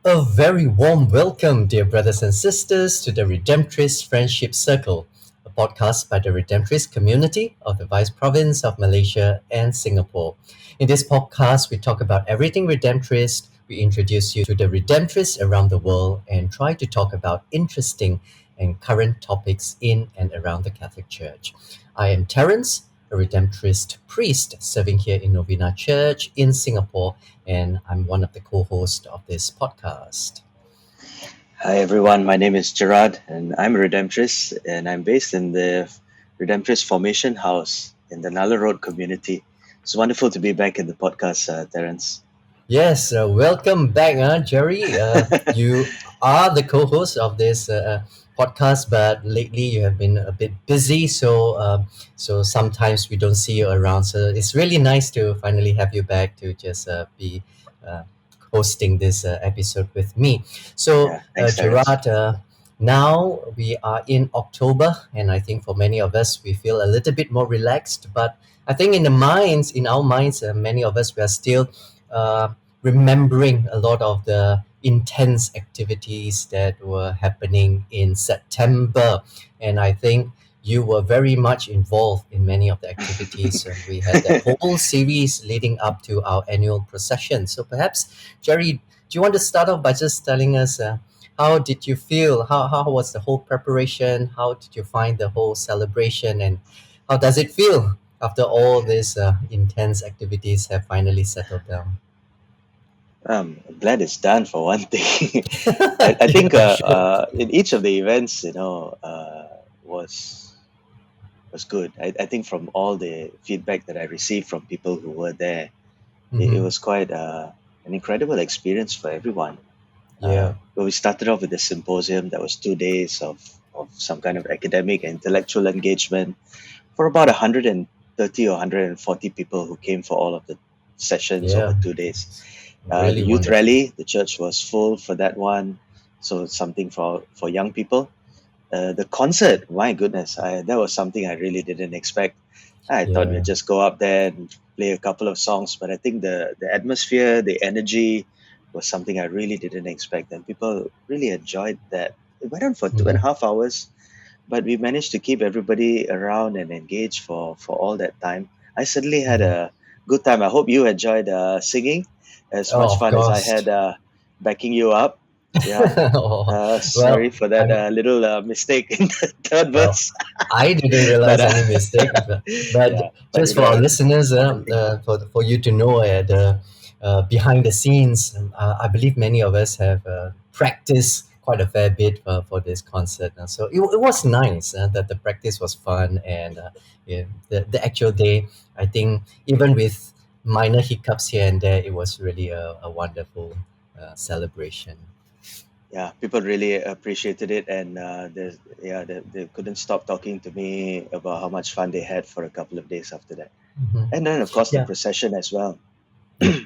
A very warm welcome, dear brothers and sisters, to the Redemptorist Friendship Circle, a podcast by the Redemptorist community of the Vice Province of Malaysia and Singapore. In this podcast, we talk about everything Redemptorist, we introduce you to the Redemptorists around the world, and try to talk about interesting and current topics in and around the Catholic Church. I am Terence, a Redemptorist priest serving here in Novena Church in Singapore, and I'm one of the co-hosts of this podcast. Hi everyone, my name is Gerard and I'm a Redemptorist and I'm based in the Redemptorist Formation House in the Nala Road community. It's wonderful to be back in the podcast, Terence. Yes, welcome back, Jerry. You are the co-host of this podcast, but lately you have been a bit busy, so sometimes we don't see you around. So it's really nice to finally have you back to just be uh, hosting this episode with me. So, Yeah, thanks, Terence. Gerard, now we are in October, and I think for many of us we feel a little bit more relaxed. But I think in our minds, many of us we are still. Remembering a lot of the intense activities that were happening in September. And I think you were very much involved in many of the activities. And we had that whole series leading up to our annual procession. So perhaps, Jerry, do you want to start off by just telling us how did you feel? How was the whole preparation? How did you find the whole celebration? And how does it feel after all these intense activities have finally settled down? I'm glad it's done for one thing. I think Yeah, sure. in each of the events, was good. I think from all the feedback that I received from people who were there, it Mm-hmm. was quite an incredible experience for everyone. Yeah. Well, we started off with a symposium that was 2 days of some kind of academic and intellectual engagement for about 130 or 140 people who came for all of the sessions over Yeah. 2 days. The Really youth wonderful. rally, the church was full for that one, so it's something for young people. The concert, my goodness, that was something I really didn't expect. I thought Yeah. we'd just go up there and play a couple of songs, but I think the atmosphere, the energy was something I really didn't expect, and people really enjoyed that. It went on for two and Mm-hmm. a half hours, but we managed to keep everybody around and engaged for all that time. I certainly had Mm-hmm. a good time. I hope you enjoyed singing as Oh, much of fun as I course. had backing you up. Yeah. Oh, Sorry well, for that I'm little mistake in the third well. verse. I didn't but realize any mistake, but yeah, but just for our listeners, one thing. for you to know, the behind the scenes, I believe many of us have practiced quite a fair bit for this concert. So it was nice that the practice was fun, and yeah, the actual day, I think, even with minor hiccups here and there, it was really a wonderful celebration. Yeah, people really appreciated it, and they couldn't stop talking to me about how much fun they had for a couple of days after that. Hmm. And then, of course, the Yeah. procession as well. Yeah.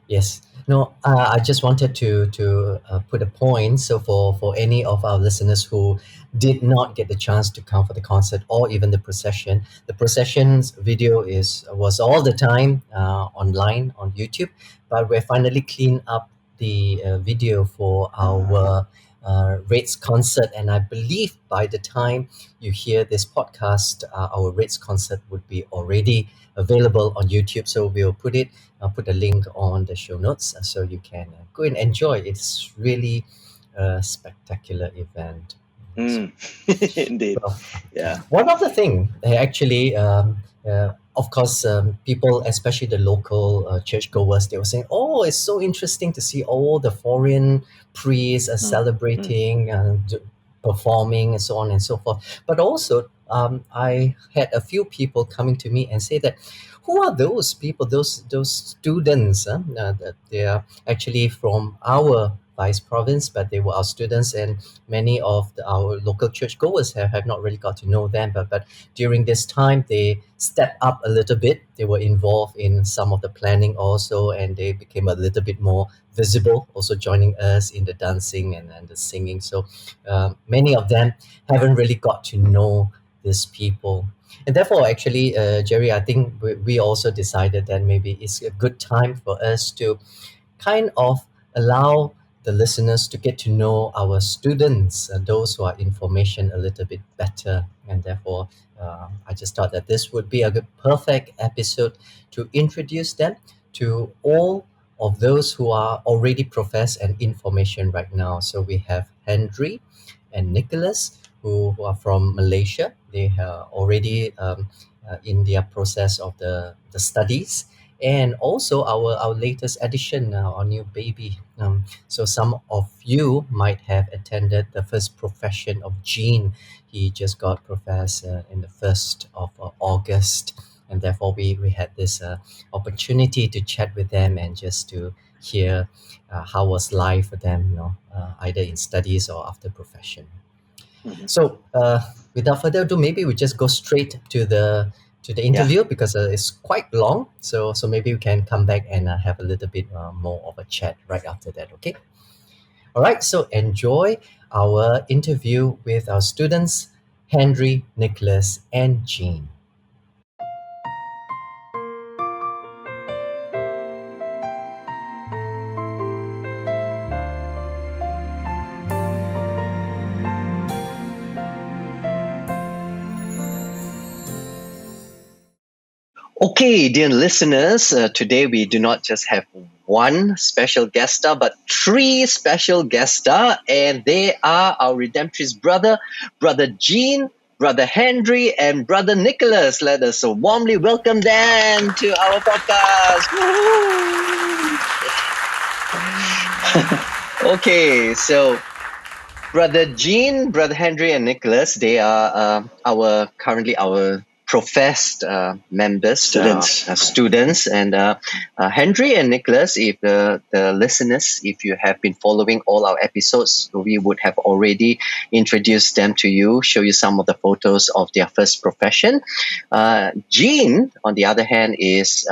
Yes. No, I just wanted to put a point. So for any of our listeners who did not get the chance to come for the concert or even the procession's video is was all the time online on YouTube, but we finally cleaned up the video for our Rates concert, and I believe by the time you hear this podcast, our Rates concert would be already available on YouTube. So we'll I'll put a link on the show notes so you can go and enjoy. It's really a spectacular event. So, Mm. Indeed. well, Yeah. one of the thing actually, of course, people, especially the local churchgoers, they were saying, "Oh, it's so interesting to see all the foreign priests Mm. Mm. celebrating and performing and so on and so forth." But also, I had a few people coming to me and say that, "Who are those people? Those students? That they are actually from our vice province, but they were our students, and many of our local churchgoers have not really got to know them. But during this time, they stepped up a little bit. They were involved in some of the planning also, and they became a little bit more visible, also joining us in the dancing and the singing. So many of them haven't really got to know these people. And therefore, actually, Jerry, I think we also decided that maybe it's a good time for us to kind of allow the listeners to get to know our students, those who are in formation a little bit better. And therefore, I just thought that this would be a good, perfect episode to introduce them to all of those who are already professed and in formation right now. So we have Handrie and Nicholas, who are from Malaysia. They are already in their process of the studies. And also our latest addition now, our new baby. So some of you might have attended the first profession of Gene. He just got professed in the 1st of August. And therefore we had this opportunity to chat with them and just to hear how was life for them, either in studies or after profession. Mhm. So, without further ado, maybe we just go straight to the Yeah. interview because it's quite long. So maybe we can come back and have a little bit more of a chat right after that. Okay. All right. So enjoy our interview with our students, Henry, Nicholas, and Jean. Okay, dear listeners, today we do not just have one special guest star, but three special guest star, and they are our Redemptorist Brother Jean, Brother Henry, and Brother Nicholas. Let us warmly welcome them to our podcast. Woo-hoo! Okay, so Brother Jean, Brother Henry, and Nicholas, they are our currently our professed members, Students. students. And Henry and Nicholas, if the listeners, if you have been following all our episodes, we would have already introduced them to you, show you some of the photos of their first profession. Jean, on the other hand, is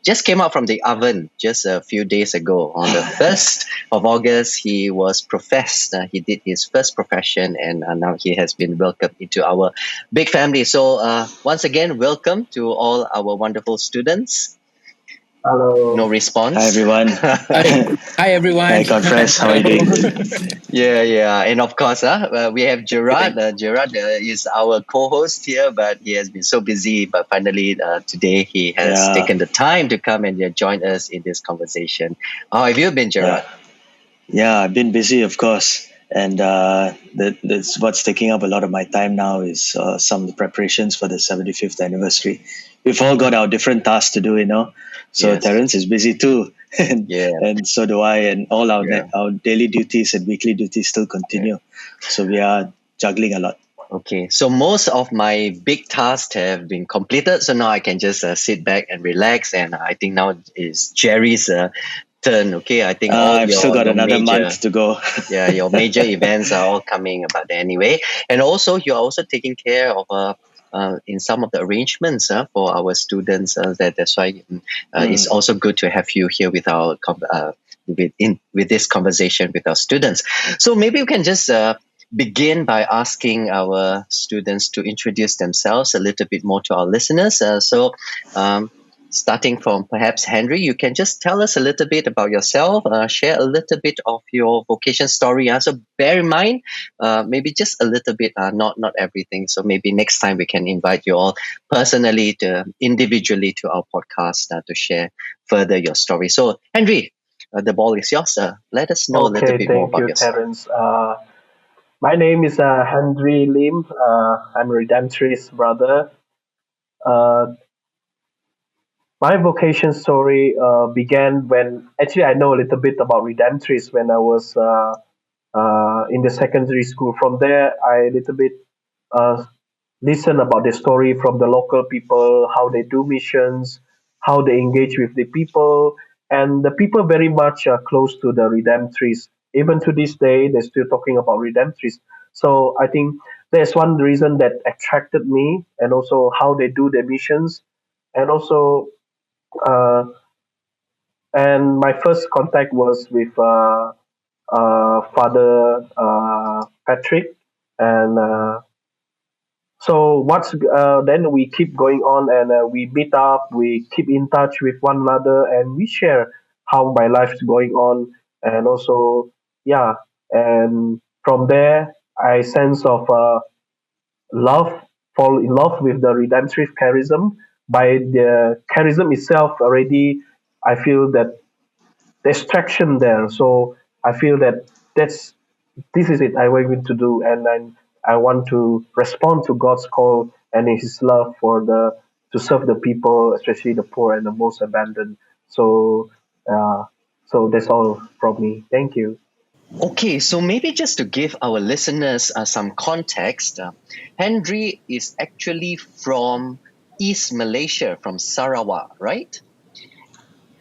just came out from the oven just a few days ago. On the 1st of August, he was professed. He did his first profession, and now he has been welcomed into our big family. So, once again, welcome to all our wonderful students. No Hello. Hi, response. everyone. Hi, hi Hi, everyone. conference. How are you doing? Yeah. And of course, we have Gerard. Gerard is our co-host here, but he has been so busy. But finally, today he has Yeah. taken the time to come and join us in this conversation. How have you been, Gerard? Yeah. Yeah, I've been busy, of course. And that's what's taking up a lot of my time now is some of the preparations for the 75th anniversary. We've all got our different tasks to do. So Yes. Terence is busy too. and, Yeah. and so do I. And all our, Yeah. our daily duties and weekly duties still continue. So we are juggling a lot. Okay, so most of my big tasks have been completed. So now I can just sit back and relax. And I think now is Jerry's turn. Okay, I think all I've still got your another major, month to go. yeah, your major events are all coming. But anyway, and also you're also taking care of in some of the arrangements for our students. That's why it's also good to have you here with our with this conversation with our students. So maybe we can just begin by asking our students to introduce themselves a little bit more to our listeners. Starting from perhaps Henry, you can just tell us a little bit about yourself, share a little bit of your vocation story. So bear in mind, maybe just a little bit, not everything. So maybe next time we can invite you all personally individually to our podcast to share further your story. So Henry, the ball is yours. Let us know a little Okay, bit more thank about you, yourself. Terence. My name is Handrie Lim. I'm a Redemptorist brother. Uh, my vocation story began when actually I know a little bit about Redemptorist when I was in the secondary school. From there, I a little bit uh, listen about the story from the local people, how they do missions, how they engage with the people, and the people very much are close to the Redemptorists. Even to this day, they're still talking about Redemptorists. So I think that's one reason that attracted me, and also how they do their missions, and also uh, and my first contact was with Father Patrick, and so what's then we keep going on and we meet up, we keep in touch with one another, and we share how my life's going on, and also yeah, and from there I sense of love, fall in love with the redemptive charism. By the charism itself, already I feel that there's traction there. So I feel that that's this is it I want to do, and then I want to respond to God's call and His love for the to serve the people, especially the poor and the most abandoned. So, uh, so that's all from me. Thank you. Okay, so maybe just to give our listeners some context, Handrie is actually from East Malaysia, from Sarawak, right?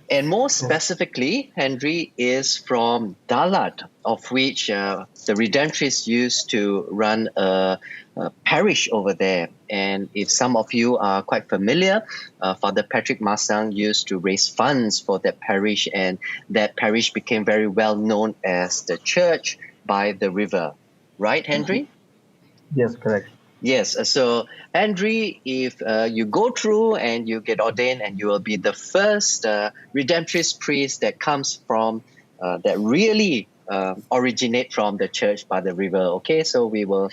And more Yes. specifically, Handrie is from Dalat, of which the Redemptorists used to run a parish over there. And if some of you are quite familiar, Father Patrick Masang used to raise funds for that parish, and that parish became very well known as the Church by the River. Right, Handrie? Yes, correct. Yes. So, Andrew, if you go through and you get ordained, and you will be the first Redemptorist priest that comes from, that really originate from the church by the river. Okay. So, we will,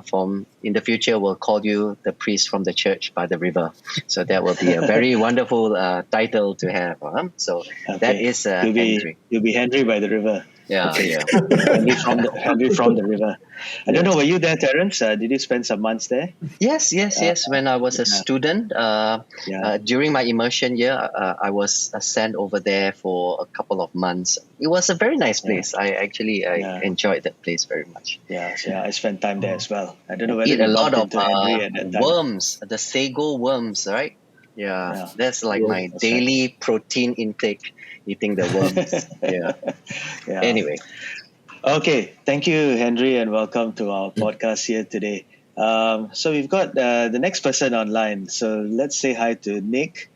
from in the future, we'll call you the priest from the church by the river. So, that will be a very wonderful title to have. So, that Okay, is Andrew. you'll be Henry by the river. Yeah. Okay, Yeah. Henry from the river. I don't know. Were Yes. you there, Terence? Did you spend some months there? Yes, yes, Uh, yes. When I was a yeah, student, yeah, during my immersion year, I was sent over there for a couple of months. It was a very nice yeah, place. I yeah, enjoyed that place very much. yeah. So, yeah, I spent time there as well. I don't know whether Eat we a lot bumped of into Henry at that time. worms, the sago worms, right? Yeah, Yeah, that's like Yes. my that's right. daily protein intake, eating the worms. Yeah. Yeah. Anyway, Okay, thank you, Henry, and welcome to our podcast here today. So we've got the next person online. So let's say hi to Nick.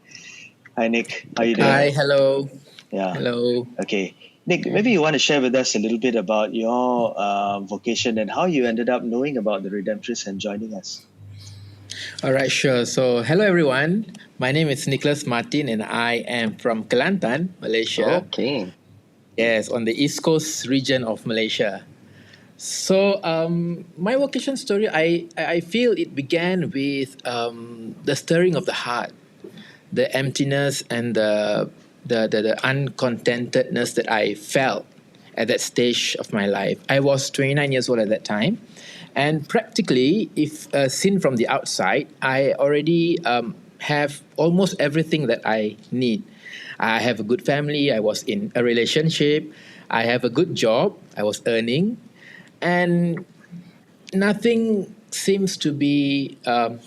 Hi, Nick. How you doing? okay. Hi, hello, Yeah. hello. Okay, Nick. Maybe you want to share with us a little bit about your vocation and how you ended up knowing about the Redemptorists and joining us. All right, sure. So, hello everyone. My name is Nicholas Martin, and I am from Kelantan, Malaysia. Okay. Yes, on the East Coast region of Malaysia. So, my vocation story, I feel it began with the stirring of the heart, the emptiness, and the uncontentedness that I felt at that stage of my life. I was 29 years old at that time. And practically, if seen from the outside, I already have almost everything that I need. I have a good family. I was in a relationship. I have a good job. I was earning. And nothing seems to be odd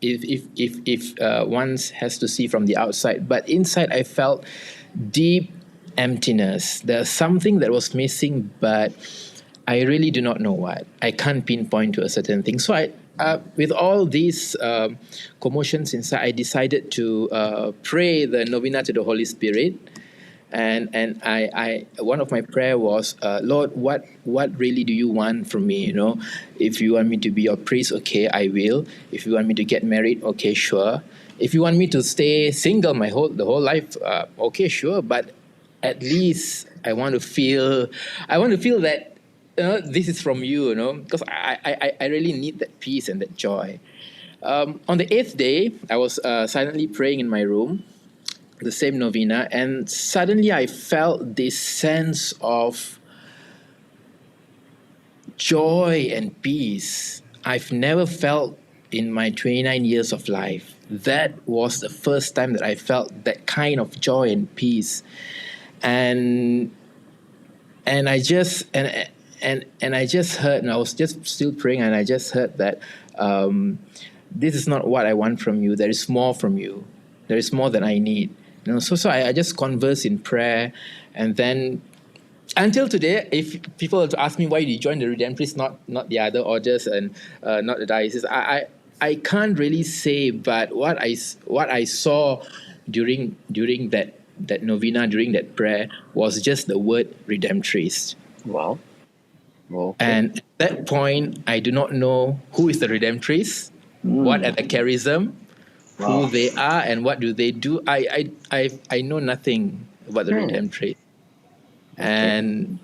if one has to see from the outside. But inside, I felt deep emptiness. There's something that was missing, but I really do not know what. I can't pinpoint to a certain thing. So with all these commotions inside, I decided to pray the Novena to the Holy Spirit, and I one of my prayer was, Lord, what really do you want from me? You know, if you want me to be your priest, okay, I will. If you want me to get married, okay, sure. If you want me to stay single the whole life, okay, sure. But at least I want to feel that this is from you, you know, because I really need that peace and that joy. On the eighth day, I was silently praying in my room, the same novena, and suddenly I felt this sense of joy and peace I've never felt in my 29 years of life. That was the first time that I felt that kind of joy and peace. And I just and I just heard, and I was just still praying, and I just heard that this is not what I want from you. There is more from you. There is more than I need. You know, so I just converse in prayer, and then until today, if people were to ask me why did you join the Redemptorist, not the other orders and not the diocese, I can't really say. But what I saw during that novena, during that prayer, was just the word Redemptorist. Wow. Okay. And at that point, I do not know who is the Redemptorist, what are the charism, who Wow. they are, and what do they do. I know nothing about the Hmm. Redemptorist. And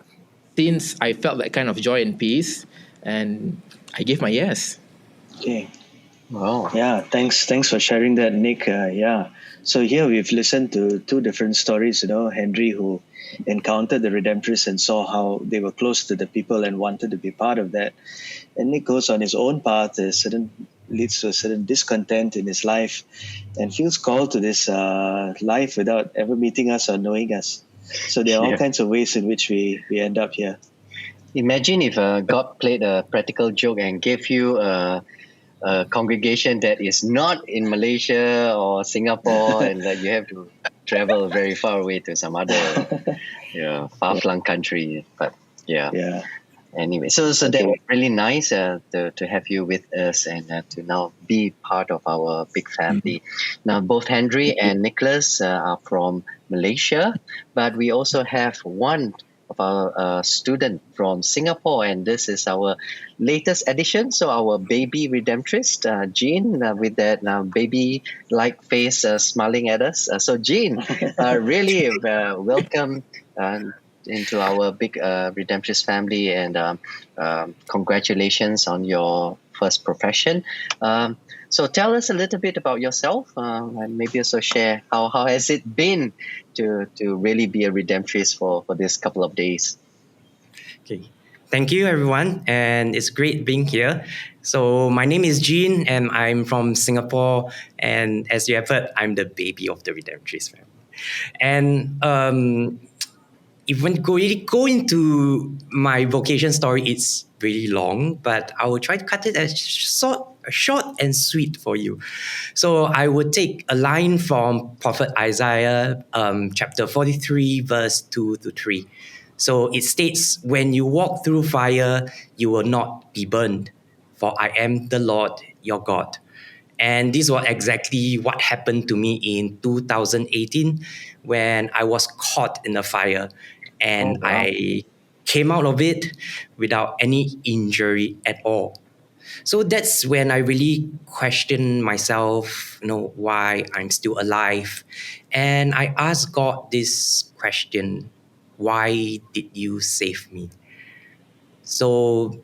since I felt that kind of joy and peace, and I gave my yes. Okay. Wow. Yeah, thanks for sharing that, Nick. Yeah. So here we've listened to two different stories, Handrie, who encountered the Redemptorists and saw how they were close to the people and wanted to be part of that. And Nick goes on his own path, leads to a certain discontent in his life and feels called to this life without ever meeting us or knowing us. So there are all Yeah. kinds of ways in which we end up here. Imagine if God played a practical joke and gave you a congregation that is not in Malaysia or Singapore, and that you have to travel very far away to some other far-flung country. But yeah. Yeah. Anyway, so that Okay. was really nice to have you with us and to now be part of our big family. Now, both Handrie and Nicholas are from Malaysia, but we also have one of our student from Singapore, and this is our latest addition. So our baby Redemptorist, Jean, with that baby-like face smiling at us. So Jean, really welcome into our big Redemptorist family, and congratulations on your first profession. So tell us a little bit about yourself, and maybe also share how has it been to really be a Redemptorist for this couple of days. Okay. Thank you, everyone, and it's great being here. So my name is Jean, and I'm from Singapore. And as you have heard, I'm the baby of the Redemptorist family. And if we go into my vocation story, it's really long, but I will try to cut it as short and sweet for you. So I would take a line from Prophet Isaiah, chapter 43, verse 2 to 3. So it states, "When you walk through fire, you will not be burned, for I am the Lord your God." And this was exactly what happened to me in 2018 when I was caught in a fire, and Oh, wow. I came out of it without any injury at all. So that's when I really questioned myself, why I'm still alive. And I asked God this question: why did you save me? So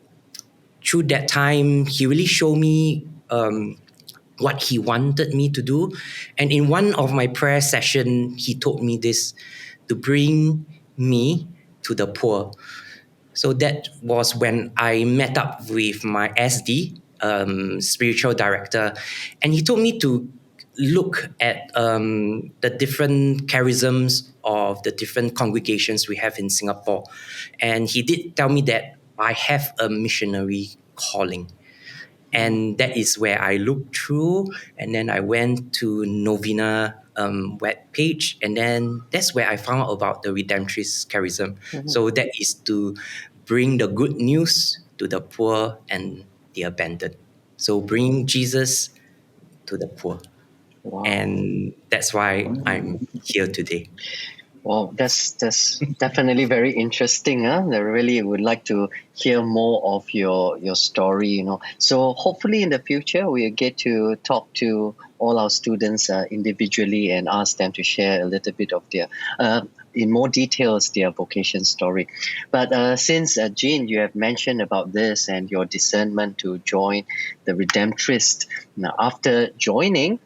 through that time, He really showed me what He wanted me to do. And in one of my prayer sessions, He told me this: to bring me to the poor. So that was when I met up with my SD, spiritual director, and he told me to look at the different charisms of the different congregations we have in Singapore. And he did tell me that I have a missionary calling. And that is where I looked through, and then I went to Novena web page, and then that's where I found out about the Redemptorist charism. So that is to bring the good news to the poor and the abandoned. So bring Jesus to the poor, Wow. and that's why I'm here today. Well, that's definitely very interesting. Huh? I really would like to hear more of your story. So hopefully in the future we'll get to talk to all our students individually and ask them to share a little bit of their, in more details, their vocation story. But since Jean, you have mentioned about this and your discernment to join the Redemptorist. Now, after joining,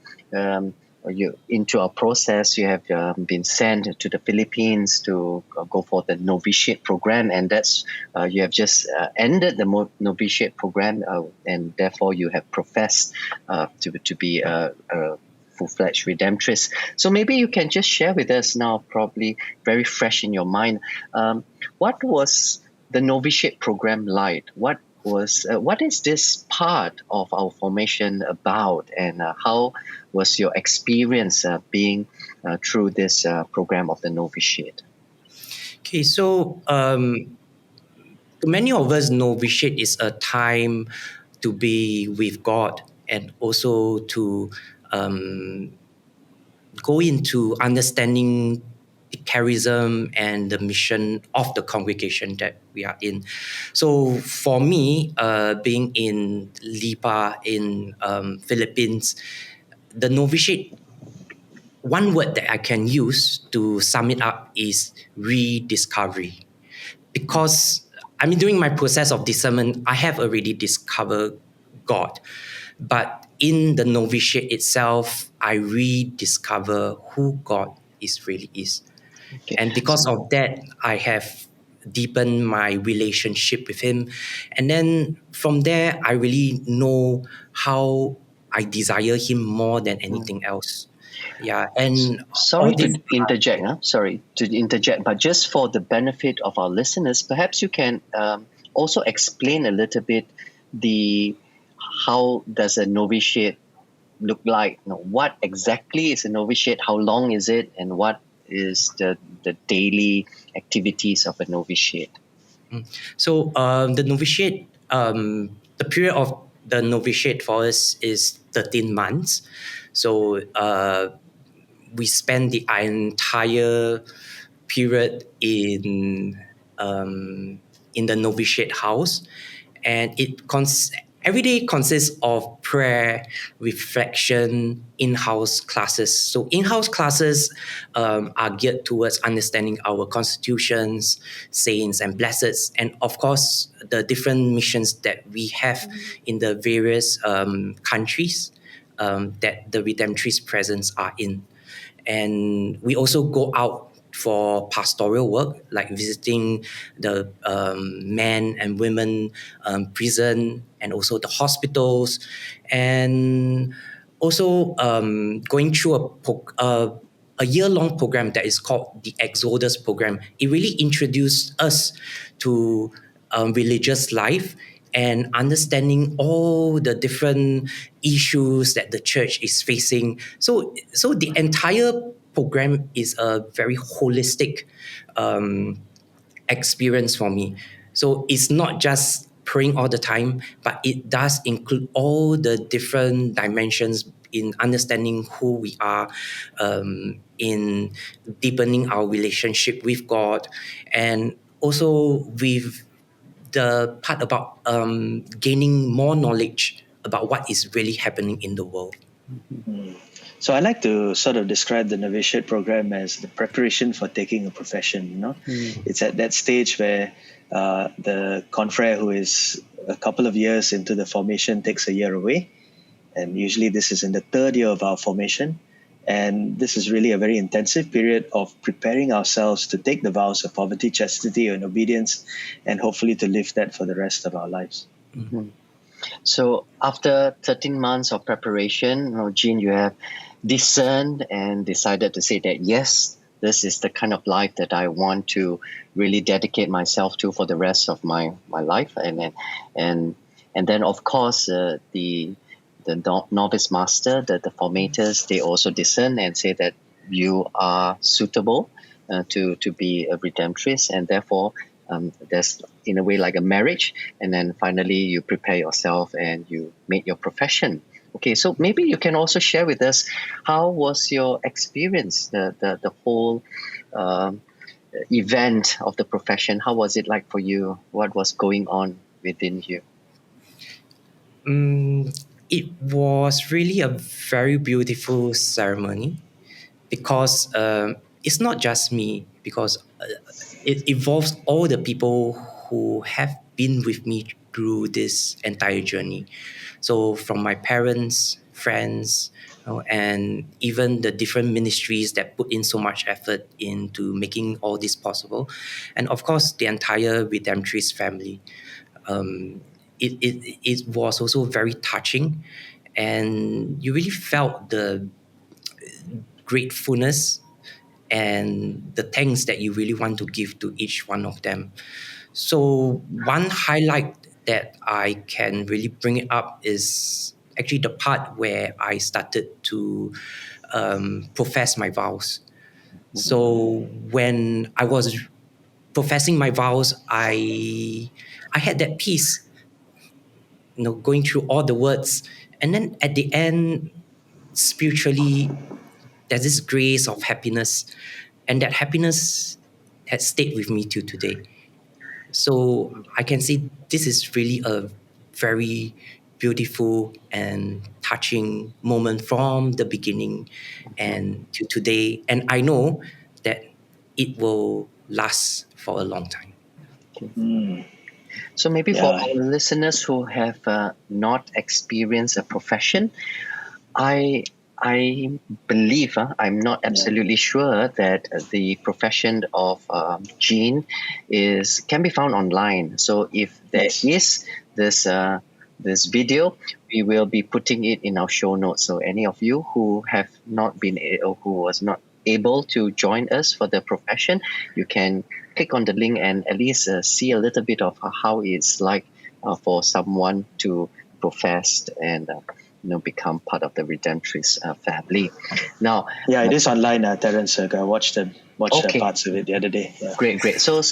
you into our process, you have been sent to the Philippines to go for the novitiate program, and that's you have just ended the novitiate program, and therefore you have professed to be a full-fledged Redemptorist. So maybe you can just share with us now, probably very fresh in your mind, what was the novitiate program like? What is this part of our formation about, and how was your experience being through this program of the novitiate? Okay, so to many of us, novitiate is a time to be with God and also to go into understanding the charism and the mission of the congregation that we are in. So for me, being in Lipa in Philippines, the novitiate one word that I can use to sum it up is rediscovery. Because I mean, during my process of discernment, I have already discovered God. But in the novitiate itself, I rediscover who God is really is. Okay. And because of that, I have deepened my relationship with Him. And then from there, I really know how I desire Him more than Mm. anything else. Yeah. And all Sorry this. to interject. Sorry to interject, but just for the benefit of our listeners, perhaps you can also explain a little bit the how does a novitiate look like? What exactly is a novitiate? How long is it? And what is the daily activities of a novitiate? So the novitiate, the period of the novitiate for us is 13 months. So we spend the entire period in the novitiate house, and every day consists of prayer, reflection, in-house classes. So in-house classes are geared towards understanding our constitutions, saints, and blesseds, and of course the different missions that we have in the various countries that the Redemptorist presence are in. And we also go out for pastoral work, like visiting the men and women prison, and also the hospitals, and also going through a year-long program that is called the Exodus program. It really introduced us to religious life and understanding all the different issues that the church is facing. So the entire program is a very holistic experience for me. So it's not just praying all the time, but it does include all the different dimensions in understanding who we are, in deepening our relationship with God, and also with the part about gaining more knowledge about what is really happening in the world. So I like to sort of describe the novitiate program as the preparation for taking a profession. It's at that stage where the confrere who is a couple of years into the formation takes a year away, and usually this is in the third year of our formation. And this is really a very intensive period of preparing ourselves to take the vows of poverty, chastity, and obedience, and hopefully to live that for the rest of our lives. So after 13 months of preparation, Jean, you have discerned and decided to say that, yes, this is the kind of life that I want to really dedicate myself to for the rest of my life. And then, of course, the novice master, the formators, they also discern and say that you are suitable to be a redemptorist, and therefore there's in a way like a marriage, and then finally you prepare yourself and you make your profession. Okay, so maybe you can also share with us, how was your experience, the whole event of the profession? How was it like for you? What was going on within you? It was really a very beautiful ceremony, because it's not just me, because it involves all the people who have been with me through this entire journey. So from my parents, friends, and even the different ministries that put in so much effort into making all this possible, and of course the entire Redemptorist family. Um, it was also very touching, and you really felt the gratefulness and the thanks that you really want to give to each one of them. So one highlight that I can really bring it up is actually the part where I started to profess my vows. So when I was professing my vows, I had that peace, going through all the words, and then at the end, spiritually, there's this grace of happiness, and that happiness has stayed with me till today. So I can say this is really a very beautiful and touching moment from the beginning and to today. And I know that it will last for a long time. Mm, So maybe for yeah. our listeners who have not experienced a profession, I I believe I'm not Yeah. absolutely sure that the profession of Jean is can be found online. So if there Yes. is this this video, we will be putting it in our show notes. So any of you who have not been or who was not able to join us for the profession, you can click on the link and at least see a little bit of how it's like for someone to profess and become part of the Redemptorist family. Now, Yeah, it is online, Terence. I watched okay, parts of it the other day. Yeah. great. So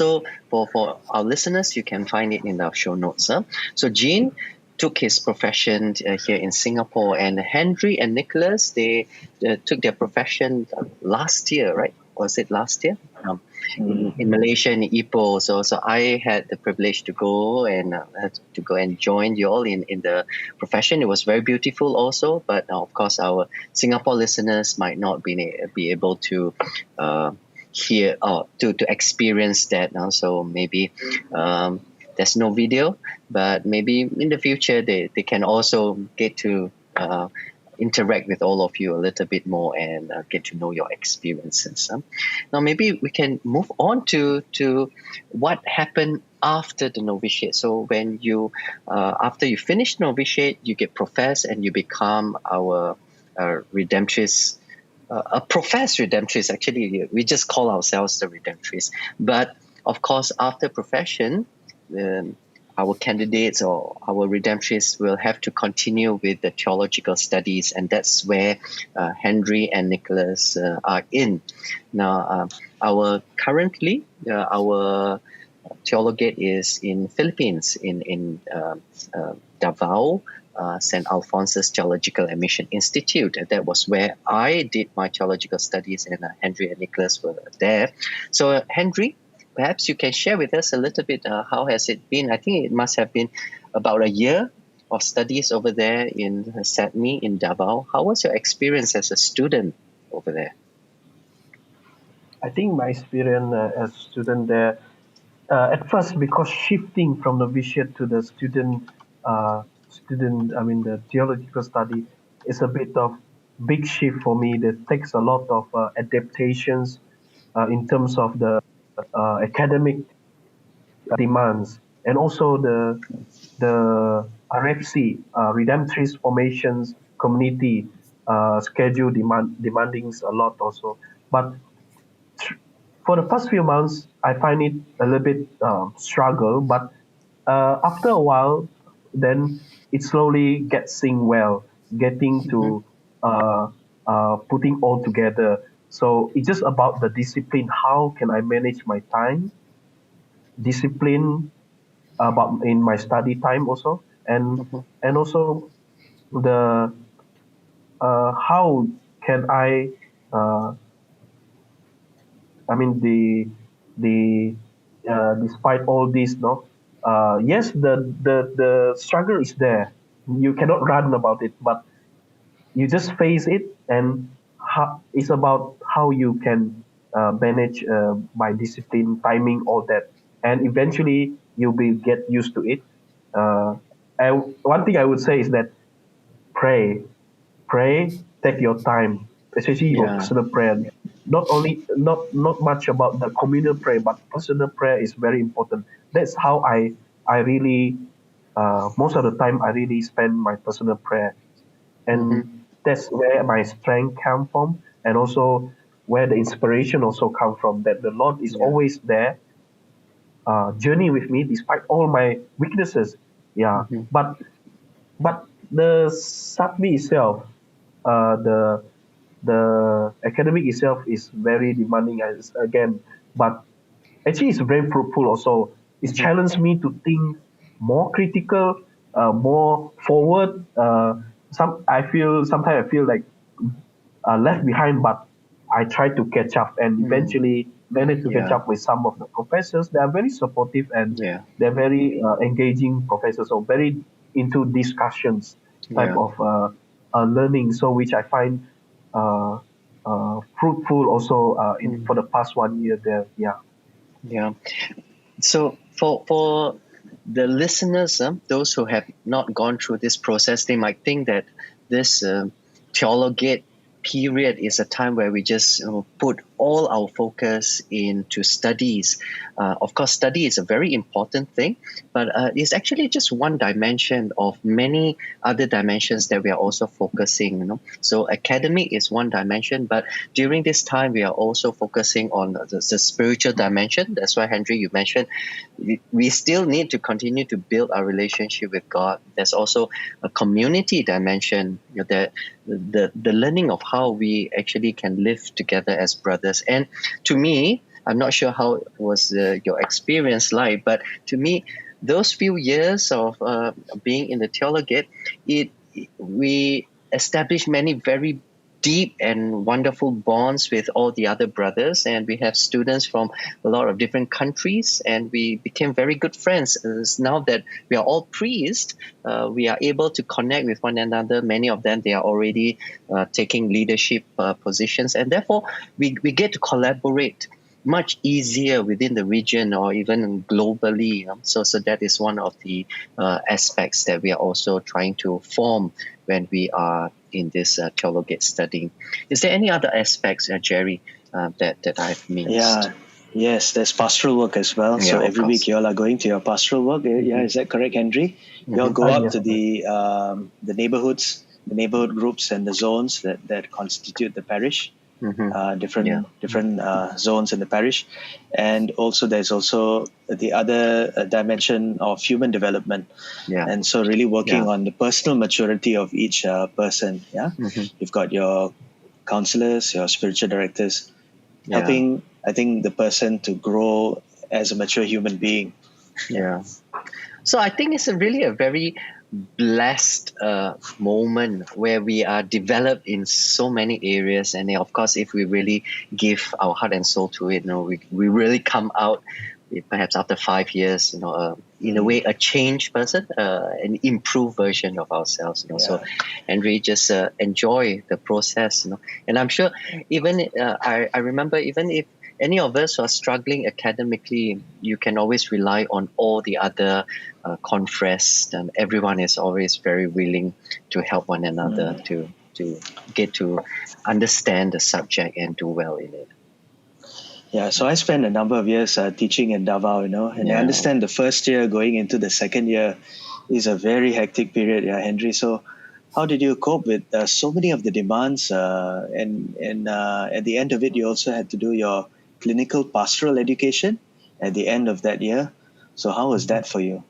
for our listeners, you can find it in our show notes. Huh? So Gene took his profession here in Singapore, and Handrie and Nicholas they took their profession last year, right? Was it last year? In Malaysia in Ipoh. So I had the privilege to go and to go and join you all in the profession. It was very beautiful also, but of course our Singapore listeners might not be able to hear or to experience that. So maybe there's no video, but maybe in the future they can also get to interact with all of you a little bit more and get to know your experiences. Now, maybe we can move on to what happened after the novitiate. So, when you after you finish novitiate, you get professed and you become our redemptress. A professed redemptress. Actually, we just call ourselves the redemptress. But of course, after profession, um, our candidates or our redemptorists will have to continue with the theological studies, and that's where Handrie and Nicholas are in. Now, our currently our theologate is in Philippines in Davao. St. Alphonsus Theological and Mission Institute. And that was where I did my theological studies, and Handrie and Nicholas were there. So, Handrie, perhaps you can share with us a little bit how has it been? I think it must have been about a year of studies over there in SATMI in Davao. How was your experience as a student over there? I think my experience as a student there, at first, because shifting from novitiate to the I mean the theological study is a bit of big shift for me. That takes a lot of adaptations in terms of the academic demands, and also the RFC Redemptorist Formations Community schedule demanding a lot also. But for the past few months, I find it a little bit struggle. But after a while, then it slowly gets synced well, getting Mm-hmm, to putting all together. So it's just about the discipline. How can I manage my time, discipline about in my study time also, mm-hmm, and also the how can uh, I mean the despite all this, no, yes, the struggle is there. You cannot run about it, but you just face it, and it's about how you can manage by discipline, timing, all that, and eventually you will get used to it. Uh, and one thing I would say is that pray, pray, take your time, especially your yeah. personal prayer. Not much about the communal prayer, but personal prayer is very important. That's how I really most of the time I really spend my personal prayer, Mm-hmm, and that's where my strength come from, and also where the inspiration also come from. That the Lord is yeah. always there, journey with me despite all my weaknesses. Yeah, Mm-hmm, but the submi itself, the academic itself is very demanding as again, but actually it's very fruitful also. It's mm-hmm, challenged me to think more critical, more forward. Sometimes I feel like left behind, but I try to catch up and mm, eventually manage to catch yeah. up with some of the professors. They are very supportive and Yeah. they're very engaging professors, so very into discussions type of learning. So which I find fruitful also for the past 1 year there. Yeah. Yeah. So for the listeners, those who have not gone through this process, they might think that this theologate period is a time where we just put all our focus into studies. Of course, study is a very important thing, but it's actually just one dimension of many other dimensions that we are also focusing. So academic is one dimension, but during this time we are also focusing on the spiritual dimension. That's why, Handrie, you mentioned we still need to continue to build our relationship with God. There's also a community dimension, that the learning of how we actually can live together as brothers. And to me, I'm not sure how was your experience like, but to me, those few years of being in the theologate, we established many very deep and wonderful bonds with all the other brothers, and we have students from a lot of different countries, and we became very good friends. Now that we are all priests, we are able to connect with one another. Many of them, they are already taking leadership positions, and therefore we get to collaborate much easier within the region or even globally. So that is one of the aspects that we are also trying to form when we are in this theologate studying. Is there any other aspects, Jerry, that I've missed? Yeah. Yes, there's pastoral work as well. So every week you all are going to your pastoral work. Yeah, is that correct, Handrie? You all go out Yes. to the neighborhoods, the neighborhood groups, and the zones that constitute the parish. Different zones in the parish, and also there's also the other dimension of human development, and so really working on the personal maturity of each person. You've got your counselors, your spiritual directors, helping, I think, the person to grow as a mature human being. So I think it's really a very blessed moment where we are developed in so many areas, and of course, if we really give our heart and soul to it, we really come out perhaps after 5 years, in a way, a changed person, an improved version of ourselves. So, and we just enjoy the process. And I'm sure, even I remember, even if any of us are struggling academically, you can always rely on all the other confreres, and everyone is always very willing to help one another to get to understand the subject and do well in it. Yeah, so I spent a number of years teaching in Davao, and I understand the first year going into the second year is a very hectic period, Handrie. So how did you cope with so many of the demands? And at the end of it, you also had to do your clinical pastoral education at the end of that year. So how was that for you?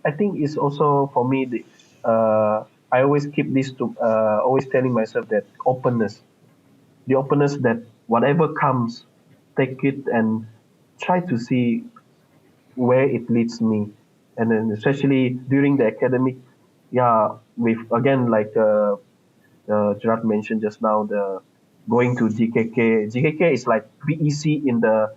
I think it's also for me. I always keep this to always telling myself that the openness that whatever comes, take it and try to see where it leads me, and then especially during the academic, with again like Gerard mentioned just now, the going to GKK. GKK is like VEC in the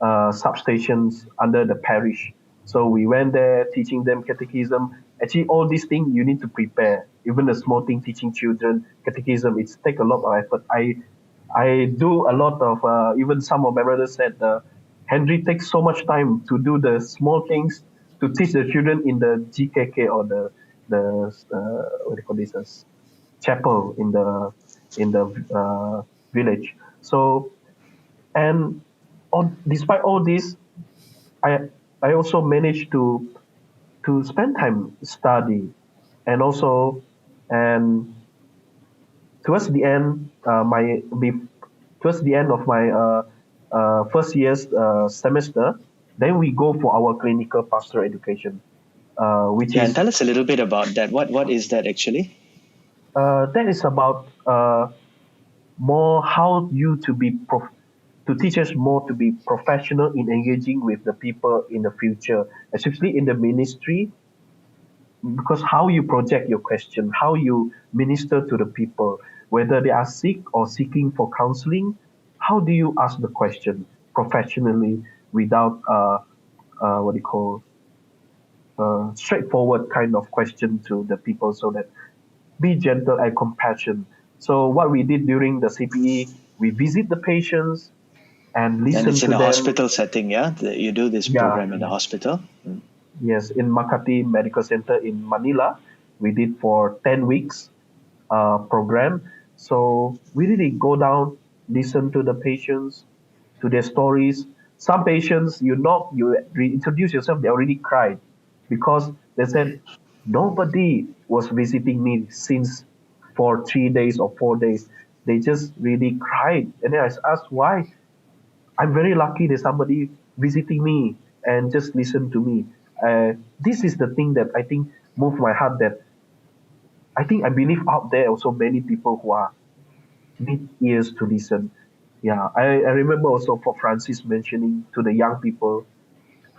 substations under the parish. So we went there teaching them catechism. Actually, all these things you need to prepare. Even the small thing, teaching children catechism, it's take a lot of effort. I do a lot of even some of my brothers said Henry takes so much time to do the small things to teach the children in the GKK or the what do you call this chapel in the village. So and despite all this, I I also managed to spend time study, and also and towards the end towards the end of my first year's semester, then we go for our clinical pastoral education, which And is tell us a little bit about that. What is that actually? that is about more how you to be to teach us more to be professional in engaging with the people in the future, especially in the ministry, because how you project your question, how you minister to the people, whether they are sick or seeking for counseling, how do you ask the question professionally without what do you call straightforward kind of question to the people, so that be gentle and compassion. So what we did during the CPE, we visit the patients and And listen it's in to a them. hospital setting, yeah? You do this Yeah, program in a hospital? yes, in Makati Medical Center in Manila, we did for 10 weeks program. So we really go down, listen to the patients, to their stories. Some patients, you reintroduce yourself, they already cried because they said, nobody was visiting me since for 3 days or 4 days. They just really cried. And then I asked why. I'm very lucky there's somebody visiting me and just listen to me. This is the thing that I think moved my heart, that I think I believe out there also many people who are need ears to listen. Yeah, I remember also for Francis mentioning to the young people,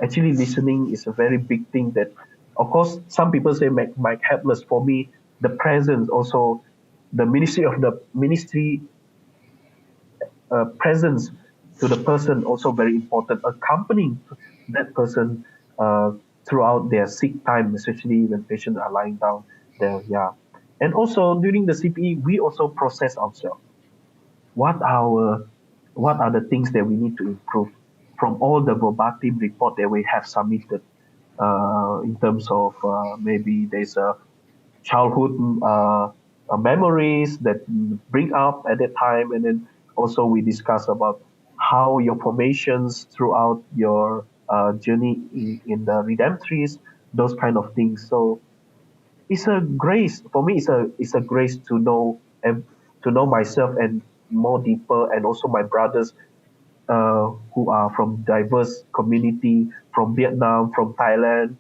actually listening is a very big thing that, of course, some people say might helpless. For me, the presence also, the ministry presence to the person also very important. Accompanying that person uh, throughout their sick time, especially when patients are lying down there. Yeah, and also during the CPE, we also process ourselves. What our what are the things that we need to improve from all the verbatim report that we have submitted, in terms of maybe there's a childhood memories that bring up at that time, and then also we discuss about how your formations throughout your journey in the Redemptorist, those kind of things. So it's a grace for me. It's a grace to know, and to know myself and more deeper, and also my brothers who are from diverse community, from Vietnam, from Thailand,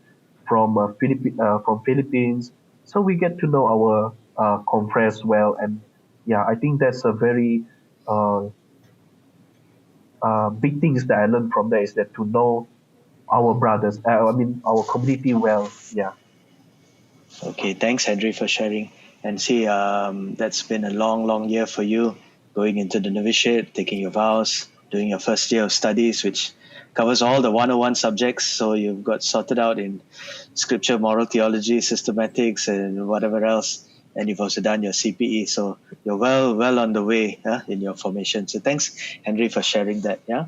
from Philippines. So we get to know our confreres well, and yeah, I think that's a very uh, big things that I learned from there, is that to know our brothers, I mean our community well. Yeah. Okay, thanks, Handrie, for sharing. And see, that's been a long, long year for you, going into the novitiate, taking your vows, doing your first year of studies, which covers all the 101 subjects. So you've got sorted out in scripture, moral theology, systematics, and whatever else. And you've also done your CPE. So you're well on the way, in your formation. So thanks, Henry, for sharing that. Yeah.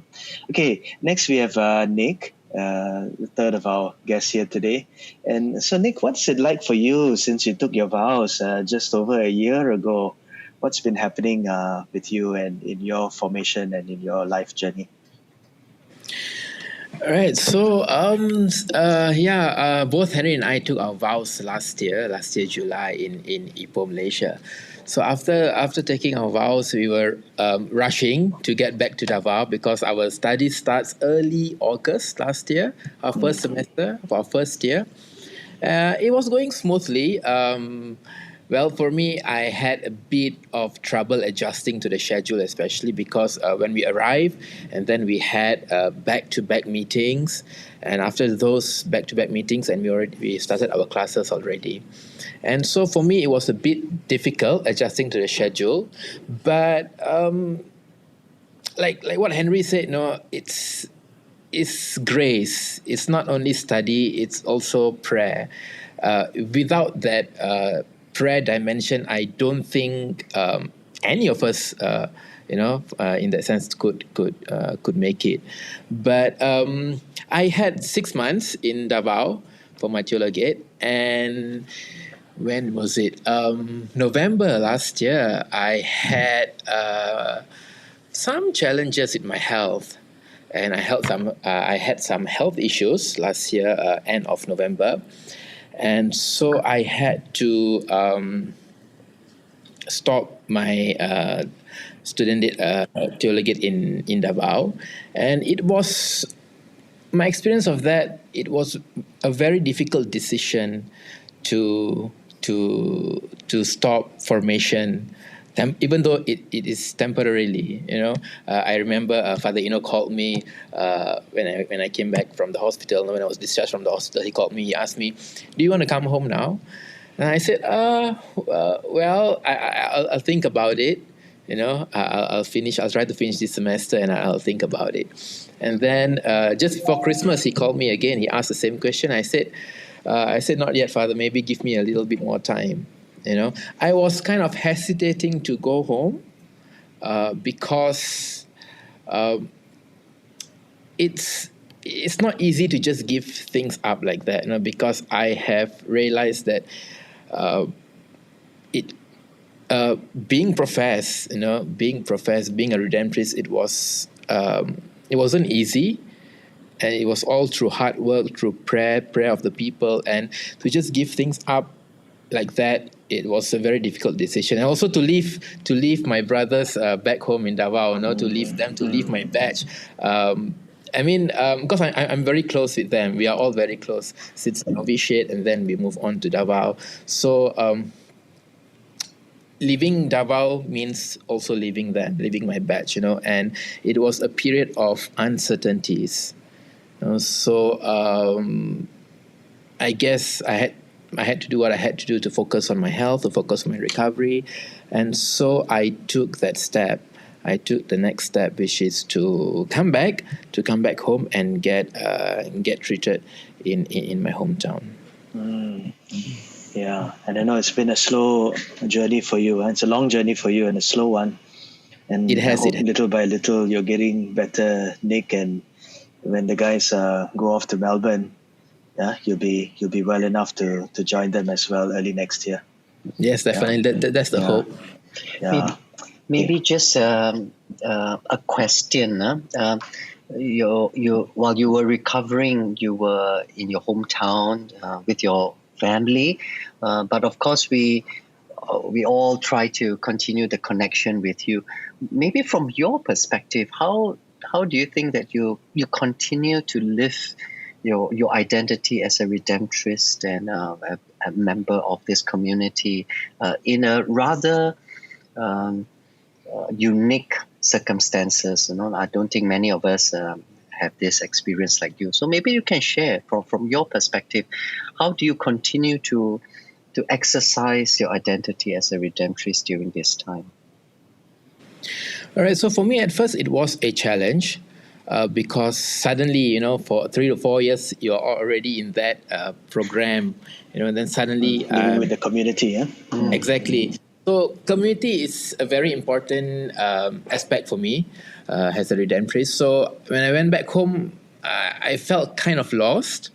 Okay, next we have Nick, the third of our guests here today. And so, Nick, what's it like for you since you took your vows just over a year ago? What's been happening with you and in your formation and in your life journey? All right. So, both Henry and I took our vows last year July in Ipoh, Malaysia. So after taking our vows, we were rushing to get back to Davao because our study starts early August last year, our first semester of our first year. It was going smoothly. Well, for me, I had a bit of trouble adjusting to the schedule, especially because when we arrived, and then we had back-to-back meetings, and after those back-to-back meetings, and we started our classes already, and so for me, it was a bit difficult adjusting to the schedule, but like what Henry said, no, it's grace. It's not only study, it's also prayer. Without that prayer dimension, I don't think any of us, in that sense, could make it. But I had 6 months in Davao for my theologate, and when was it? November last year, I had some challenges with my health, and I had some health issues last year, end of November, and so I had to stop my student theologate in Davao, and it was my experience of that. It was a very difficult decision to stop formation, even though it is temporarily. I remember Father Ino called me when I came back from the hospital. When I was discharged from the hospital, he called me. He asked me, "Do you want to come home now?" And I said, "Well, I'll think about it. I'll finish. I'll try to finish this semester, and I'll think about it." And then just before Christmas, he called me again. He asked the same question. I said, I said, not yet, Father, maybe give me a little bit more time. I was kind of hesitating to go home because it's not easy to just give things up like that, because I have realized that it being professed, being a Redemptorist, it wasn't easy, and it was all through hard work, through prayer of the people, and to just give things up like that, it was a very difficult decision. And also to leave my brothers back home in Davao, to leave my batch. Because I'm very close with them. We are all very close since the novitiate, and then we move on to Davao. So leaving Davao means also leaving my batch, and it was a period of uncertainties. So I guess I had to do what I had to do to focus on my health, to focus on my recovery, and so I took that step. I took the next step, which is to come back home and get treated in my hometown. Yeah, and I know it's been a slow journey for you. It's a long journey for you and a slow one. And It has. Little by little, you're getting better, Nick. And when the guys go off to Melbourne, you'll be well enough to join them as well early next year. Yes, definitely. That's the hope. Yeah. Maybe just a question. You while you were recovering, you were in your hometown with your family, but of course we all try to continue the connection with you. Maybe from your perspective, how do you think that you continue to live your identity as a Redemptorist and a member of this community in a rather unique circumstances? I don't think many of us have this experience like you. So maybe you can share from your perspective, how do you continue to exercise your identity as a Redemptorist during this time? All right. So for me, at first, it was a challenge because suddenly, for 3 to 4 years, you're already in that program, and then suddenly living with the community. Yeah. Exactly. So community is a very important aspect for me as a Redemptorist. So when I went back home, I felt kind of lost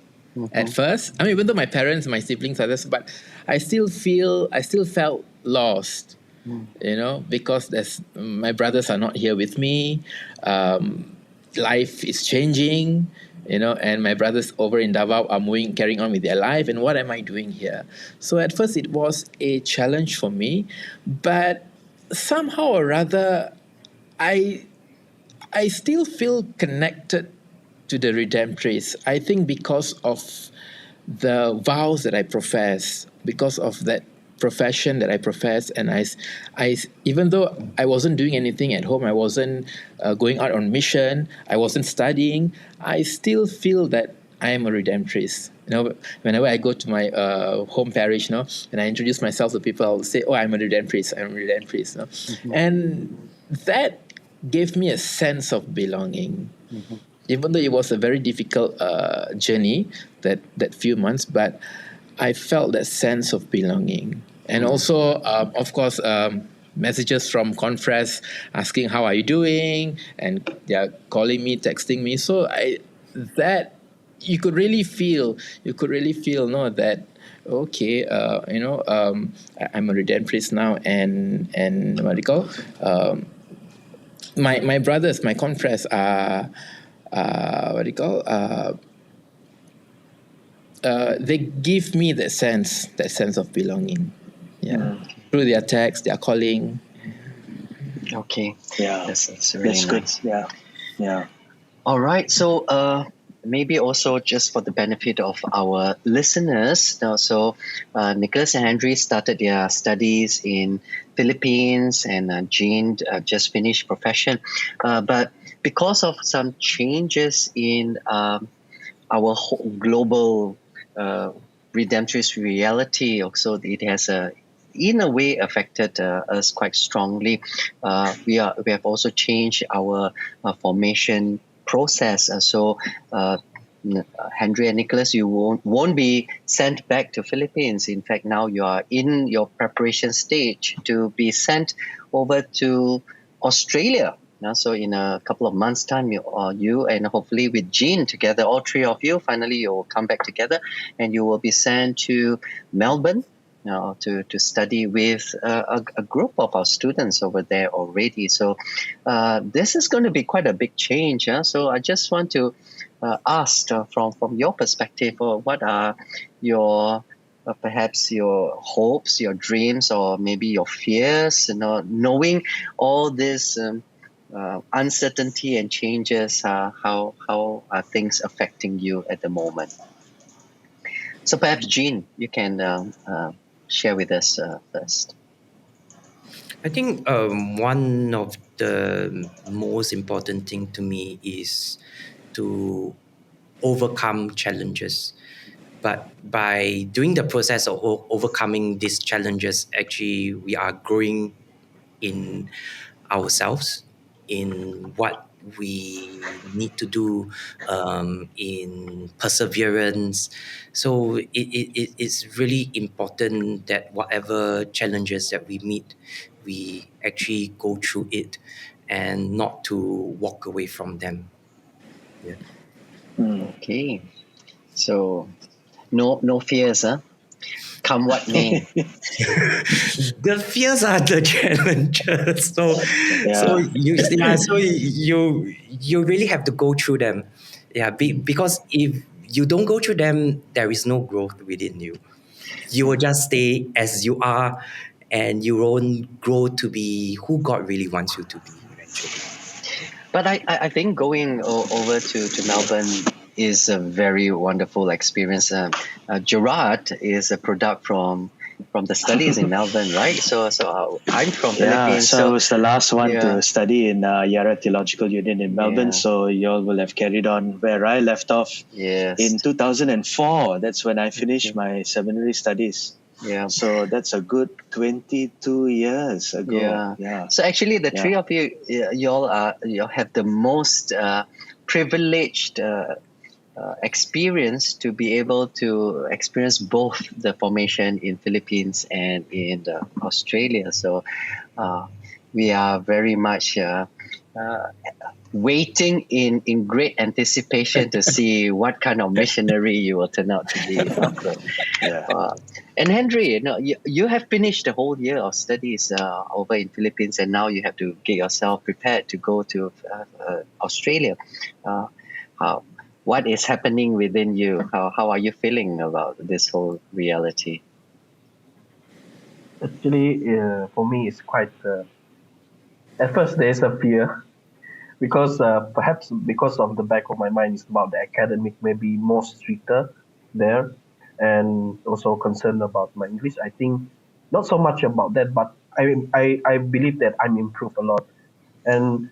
at first. Even though my parents, my siblings are this, but I still felt lost. Because my brothers are not here with me. Life is changing, and my brothers over in Davao are carrying on with their life. And what am I doing here? So at first it was a challenge for me, but somehow or rather, I still feel connected to the Redemptorist. I think because of the vows that I profess, because of that profession that I profess, and I even though I wasn't doing anything at home, I wasn't going out on mission, I wasn't studying, I still feel that I am a Redemptorist. Whenever I go to my home parish, and I introduce myself to people, I'll say, "Oh, I'm a Redemptorist. I'm a Redemptorist." And that gave me a sense of belonging. Even though it was a very difficult journey, that few months, but I felt that sense of belonging. And also, of course, messages from confreres asking, "How are you doing?" And they're calling me, texting me. So that you could really feel, that, okay, I'm a Redemptorist now, and what do you call? My brothers, my confreres are, they give me that sense of belonging. Through their text, their calling. Okay. Yeah. That's really That's nice. good. Yeah. All right. So maybe also just for the benefit of our listeners, so Nicholas and Handrie started their studies in Philippines, and Jean just finished profession. But because of some changes in our global Redemptorist reality, also it has in a way affected us quite strongly. We have also changed our formation process. So Handrie and Nicholas, you won't be sent back to Philippines. In fact, now you are in your preparation stage to be sent over to Australia. So in a couple of months' time, you and hopefully with Jean together, all three of you, finally you will come back together, and you will be sent to Melbourne to study with a group of our students over there already. So this is going to be quite a big change. So I just want to ask from your perspective, what are your perhaps your hopes, your dreams, or maybe your fears, knowing all this uncertainty and changes, how are things affecting you at the moment? So perhaps Jean, you can share with us first. I think one of the most important thing to me is to overcome challenges. But by doing the process of overcoming these challenges, actually we are growing in ourselves, in what we need to do, in perseverance. So it's really important that whatever challenges that we meet, we actually go through it and not to walk away from them. Yeah. Okay, so no fears, huh? Come what may. The fears are the challenges. So you really have to go through them. Yeah, because if you don't go through them, there is no growth within you. You will just stay as you are, and you won't grow to be who God really wants you to be eventually. But I think going over to Melbourne is a very wonderful experience. Gerard is a product from the studies in Melbourne, right? So I'm from Philippines. So I was the last one yeah. to study in Yara Theological Union in Melbourne. Yeah. So you all will have carried on where I left off Yes. in 2004. That's when I finished my seminary studies. Yeah. So that's a good 22 years ago. Yeah. So actually, the three of you, you all have the most privileged experience to be able to experience both the formation in Philippines and in Australia. So we are very much waiting in great anticipation to see what kind of missionary you will turn out to be. And Handrie, you have finished the whole year of studies over in Philippines, and now you have to get yourself prepared to go to Australia. What is happening within you? How are you feeling about this whole reality? Actually, for me, it's quite. At first, there is a fear because perhaps because of the back of my mind is about the academic, maybe more stricter there, and also concerned about my English. I think not so much about that, but I believe that I'm improved a lot, and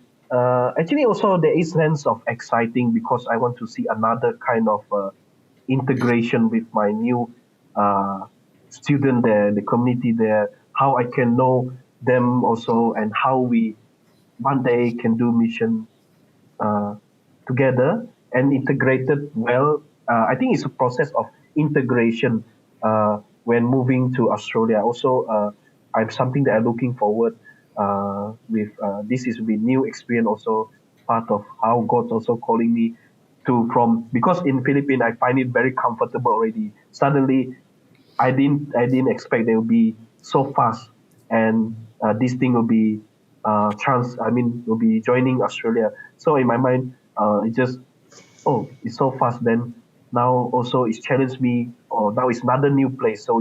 actually also there is sense of exciting because I want to see another kind of integration with my new student there, the community there, how I can know them also, and how we one day can do mission uh, together and integrated well. I think it's a process of integration when moving to Australia. Also, I'm something that I'm looking forward with. This is with new experience. Also, part of how God's also calling me to from because in Philippines I find it very comfortable already. Suddenly, I didn't expect they will be so fast, and this thing will be will be joining Australia. So in my mind, it just it's so fast. Then now also it's challenged me. Or now it's another new place. So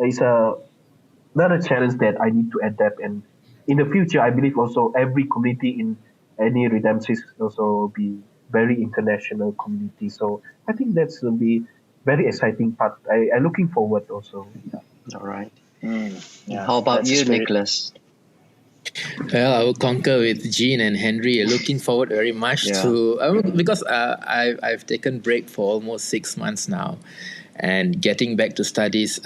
it's another challenge that I need to adapt. And in the future, I believe also every community in any redemptorist also be very international community. So I think that's will be very exciting part. I looking forward also. Yeah. All right. How about you, Nicholas? Well, I will concur with Jean and Handrie. Looking forward very much to because I've taken break for almost 6 months now, and getting back to studies.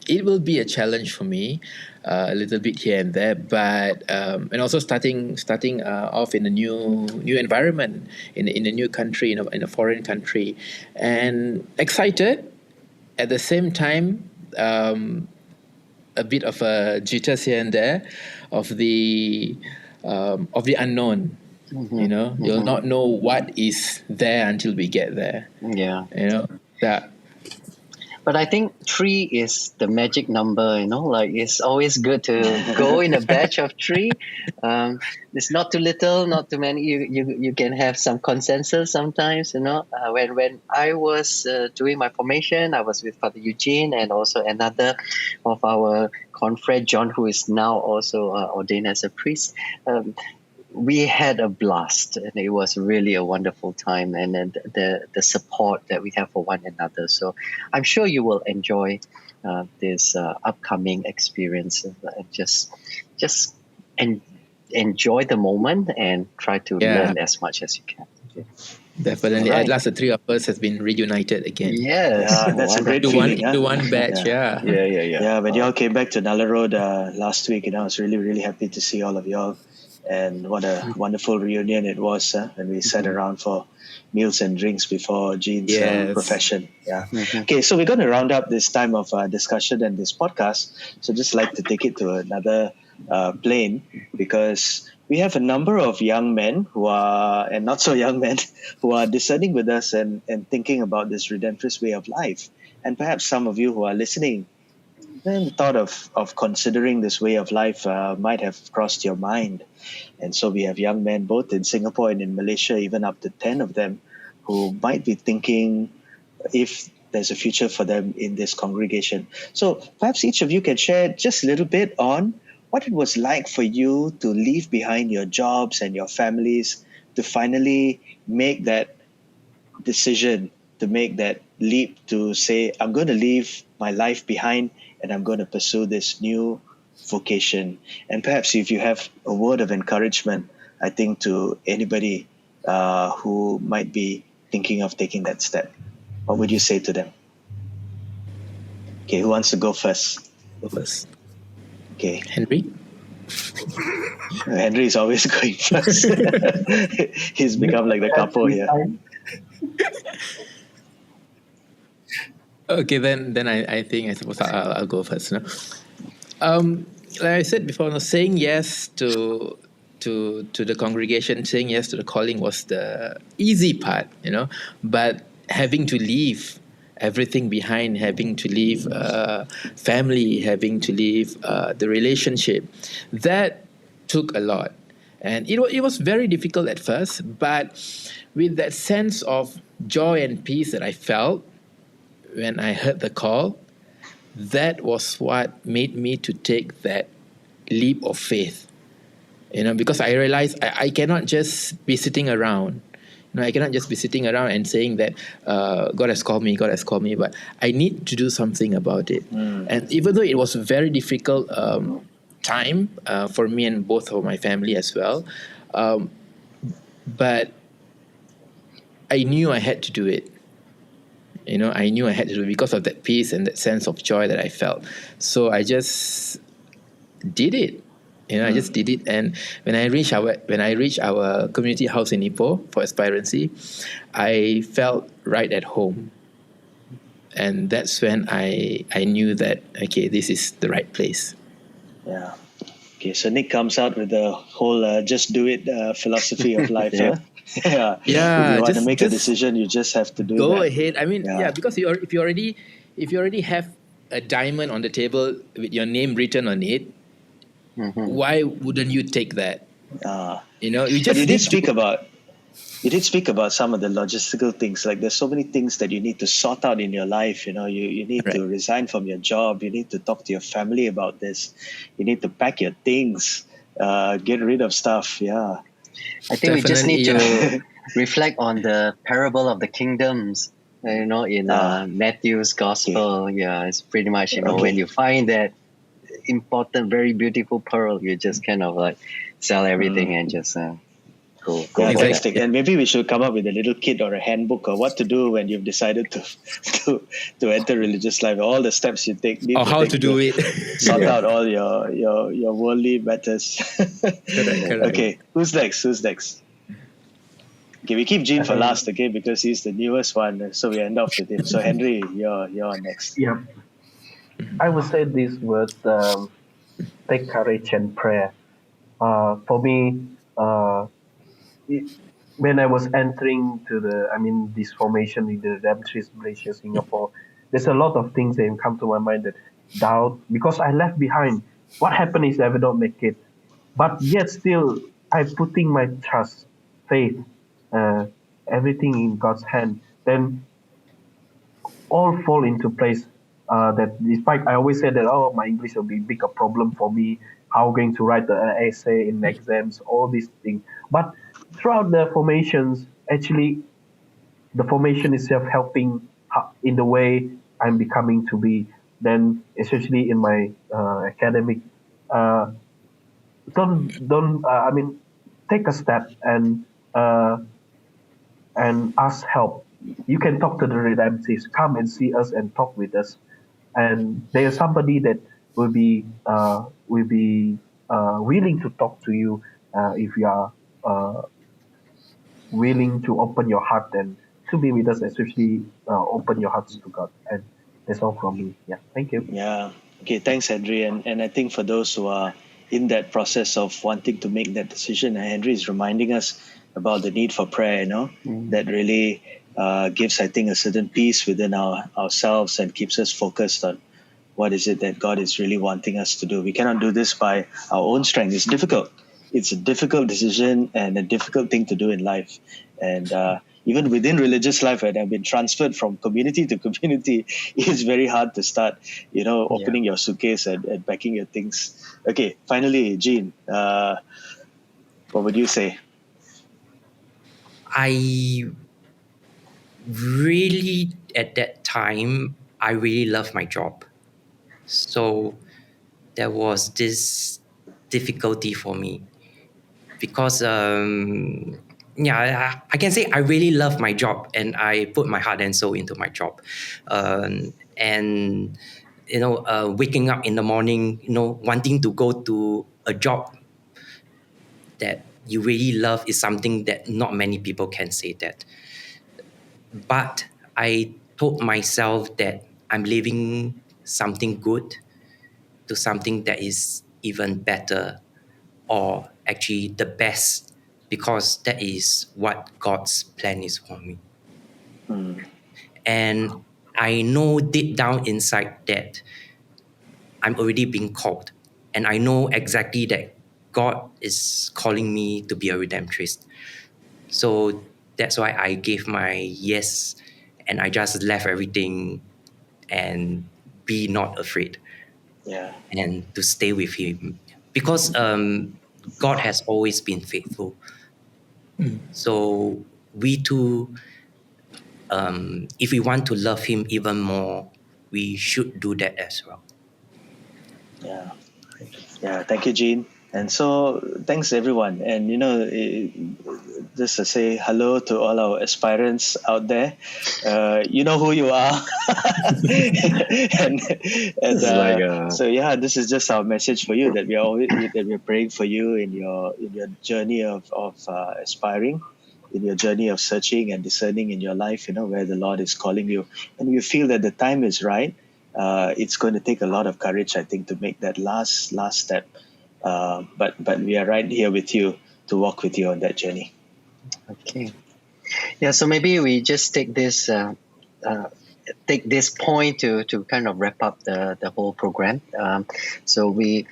It will be a challenge for me. a little bit here and there, but and also starting off in a new environment, in a new country, in a foreign country, and excited at the same time. A bit of a jitters here and there of the unknown. You'll not know what is there until we get there. Yeah. That. But I think 3 is the magic number, like it's always good to go in a batch of 3. It's not too little, not too many. You can have some consensus sometimes, when I was doing my formation, I was with Father Eugene and also another of our confrere, John, who is now also ordained as a priest. We had a blast, and it was really a wonderful time, and then the support that we have for one another. So I'm sure you will enjoy this upcoming experience, and just enjoy the moment and try to learn as much as you can. Definitely. Right. At last, the 3 of us has been reunited again. Yes, that's a great feeling. Into one batch. Yeah. Yeah, when y'all came back to Nalla Road last week, I was really, really happy to see all of y'all. And what a wonderful reunion it was when we sat around for meals and drinks before Jean's profession. Yeah. Okay, so we're going to round up this time of discussion and this podcast. So just like to take it to another plane, because we have a number of young men who are, and not so young men, who are discerning with us and thinking about this Redemptorist way of life. And perhaps some of you who are listening, then the thought of considering this way of life might have crossed your mind. And so we have young men both in Singapore and in Malaysia, even up to 10 of them, who might be thinking if there's a future for them in this congregation. So perhaps each of you can share just a little bit on what it was like for you to leave behind your jobs and your families to finally make that decision, to make that leap, to say, I'm going to leave my life behind and I'm going to pursue this new vocation. And perhaps if you have a word of encouragement, I think, to anybody who might be thinking of taking that step, what would you say to them? Okay, who wants to go first? Go first. Okay. Handrie? Handrie is always going first. He's become like the couple here. Okay, then I suppose I'll go first. No? Like I said before, saying yes to the congregation, saying yes to the calling was the easy part, but having to leave everything behind, having to leave family, having to leave the relationship, that took a lot. And it was very difficult at first, but with that sense of joy and peace that I felt when I heard the call, that was what made me to take that leap of faith. Because I realized I cannot just be sitting around. I cannot just be sitting around and saying that God has called me, but I need to do something about it. And even though it was a very difficult time for me and both of my family as well, but I knew I had to do it. I knew I had to do it because of that peace and that sense of joy that I felt. So I just did it. I just did it. And when I reached our community house in Ipoh for aspirancy, I felt right at home. And that's when I knew that, okay, this is the right place. Yeah. Okay, so Nick comes out with the whole just do it philosophy of life. Yeah. If you want to make a decision, you just have to do go that. ahead. I mean, because if you already have a diamond on the table with your name written on it, why wouldn't you take that? You did speak about some of the logistical things. Like there's so many things that you need to sort out in your life. You need to resign from your job. You need to talk to your family about this. You need to pack your things, get rid of stuff. Yeah. I think we just need to reflect on the parable of the kingdoms, in Matthew's gospel. Yeah, it's pretty much, when you find that important, very beautiful pearl, you just kind of like sell everything and just Cool. Yeah, Cool. fantastic. And maybe we should come up with a little kit or a handbook or what to do when you've decided to enter religious life. All the steps you need Or to how take to do it. sort Yeah. out all your worldly matters. Correct. Okay, who's next? Okay, we keep Gene for last, okay, because he's the newest one, so we end off with him. So Henry, you're next. Yeah, I would say these words: take courage and prayer. For me, it, when I was entering to this formation in the Redemptorist Malaysia, Singapore, there's a lot of things that come to my mind that doubt, because I left behind. What happened is I will not make it. But yet still, I putting my trust, faith, uh, everything in God's hand. Then all fall into place. That despite I always said that my English will be big a problem for me. How going to write the essay in exams, all these things. But throughout the formations, actually, the formation itself helping in the way I'm becoming to be. Then especially in my academic, uh, don't take a step uh, and ask help. You can talk to the redemptives. Come and see us and talk with us. And there's somebody that will be willing to talk to you if you are uh, willing to open your heart and to be with us, especially open your hearts to God. And that's all from me. Yeah, thank you. Yeah. Okay, thanks, Henry. And I think for those who are in that process of wanting to make that decision, Henry is reminding us about the need for prayer, that really gives, I think, a certain peace within ourselves and keeps us focused on what is it that God is really wanting us to do. We cannot do this by our own strength. It's difficult. It's a difficult decision and a difficult thing to do in life. And even within religious life, when I've been transferred from community to community, it's very hard to start, opening your suitcase and packing your things. Okay, finally, Jean, what would you say? I really, at that time, I really loved my job. So there was this difficulty for me because, I can say I really love my job and I put my heart and soul into my job. And, waking up in the morning, wanting to go to a job that you really love is something that not many people can say that. But I told myself that I'm leaving something good to something that is even better or actually the best because that is what God's plan is for me. And I know deep down inside that I'm already being called. And I know exactly that God is calling me to be a redemptorist. So that's why I gave my yes and I just left everything and be not afraid. Yeah. And to stay with Him. Because God has always been faithful. So we too, if we want to love Him even more, we should do that as well. Yeah. Yeah. Thank you, Jean. And so, thanks everyone. And just to say hello to all our aspirants out there. You know who you are. and so yeah, this is just our message for you that we're praying for you in your journey of aspiring, in your journey of searching and discerning in your life. Where the Lord is calling you, and you feel that the time is right. It's going to take a lot of courage, I think, to make that last step. But we are right here with you to walk with you on that journey. Okay. Yeah. So maybe we just take this point to kind of wrap up the whole program. So we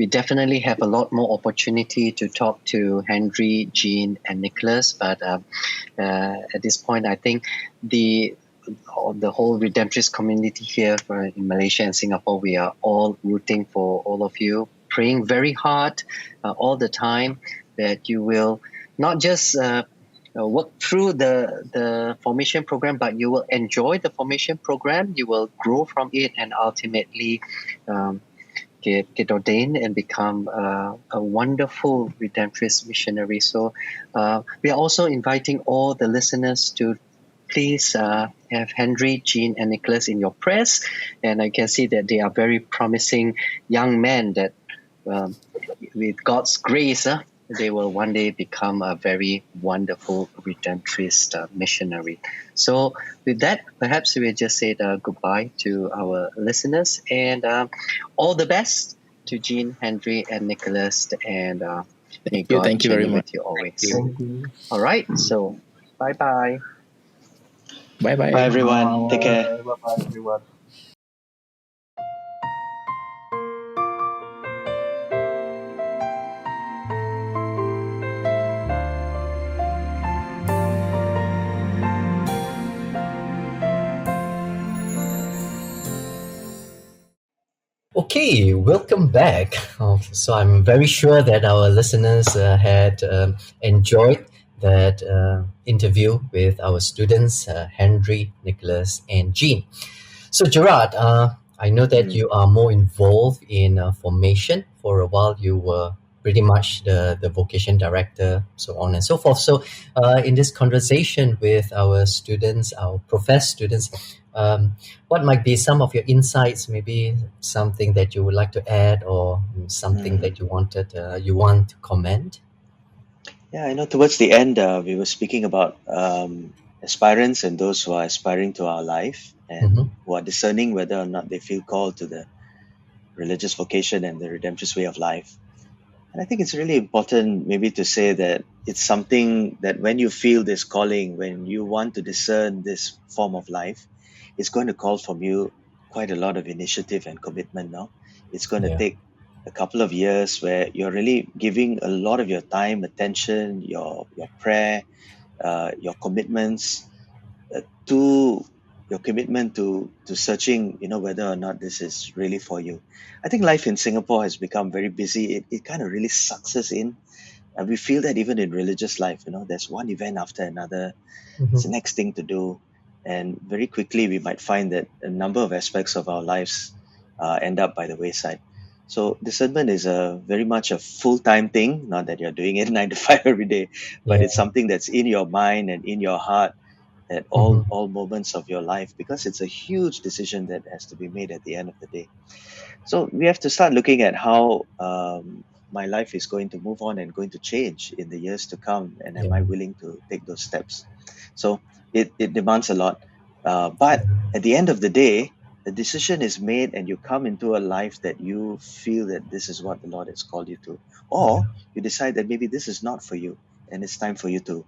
definitely have a lot more opportunity to talk to Handrie, Jean, and Nicholas. But at this point, I think the whole Redemptorist community here in Malaysia and Singapore, we are all rooting for all of you, praying very hard all the time that you will not just work through the formation program, but you will enjoy the formation program, you will grow from it, and ultimately get ordained and become a wonderful Redemptorist missionary. So we are also inviting all the listeners to please have Handrie, Jean, and Nicholas in your prayers. And I can see that they are very promising young men that with God's grace, they will one day become a very wonderful Redemptorist missionary. So with that, perhaps we'll just say goodbye to our listeners, and all the best to Jean, Handrie, and Nicholas, and may God Thank you very journey much. with you always. Thank you. All right, so bye-bye. Bye bye. Bye, everyone. Take care. Bye-bye, everyone. Okay, welcome back. So I'm very sure that our listeners had enjoyed that interview with our students, Henry, Nicholas, and Jean. So Gerard, I know that you are more involved in formation. For a while, you were pretty much the vocation director, so on and so forth. So in this conversation with our students, our professed students, what might be some of your insights, maybe something that you would like to add, or something that you want to comment? Yeah, I know towards the end, we were speaking about aspirants and those who are aspiring to our life and who are discerning whether or not they feel called to the religious vocation and the redemptorist way of life. And I think it's really important maybe to say that it's something that when you feel this calling, when you want to discern this form of life, it's going to call from you quite a lot of initiative and commitment now. It's going to Yeah. take a couple of years where you're really giving a lot of your time, attention, your prayer, your commitments to your commitment to searching, whether or not this is really for you. I think life in Singapore has become very busy. It kind of really sucks us in. And we feel that even in religious life, there's one event after another. It's the next thing to do. And very quickly, we might find that a number of aspects of our lives end up by the wayside. So discernment is very much a full-time thing, not that you're doing it 9 to 5 every day, but Yeah. it's something that's in your mind and in your heart at all moments of your life, because it's a huge decision that has to be made at the end of the day. So we have to start looking at how my life is going to move on and going to change in the years to come, and am I willing to take those steps? So it demands a lot, but at the end of the day, the decision is made and you come into a life that you feel that this is what the Lord has called you to, or you decide that maybe this is not for you and it's time for you to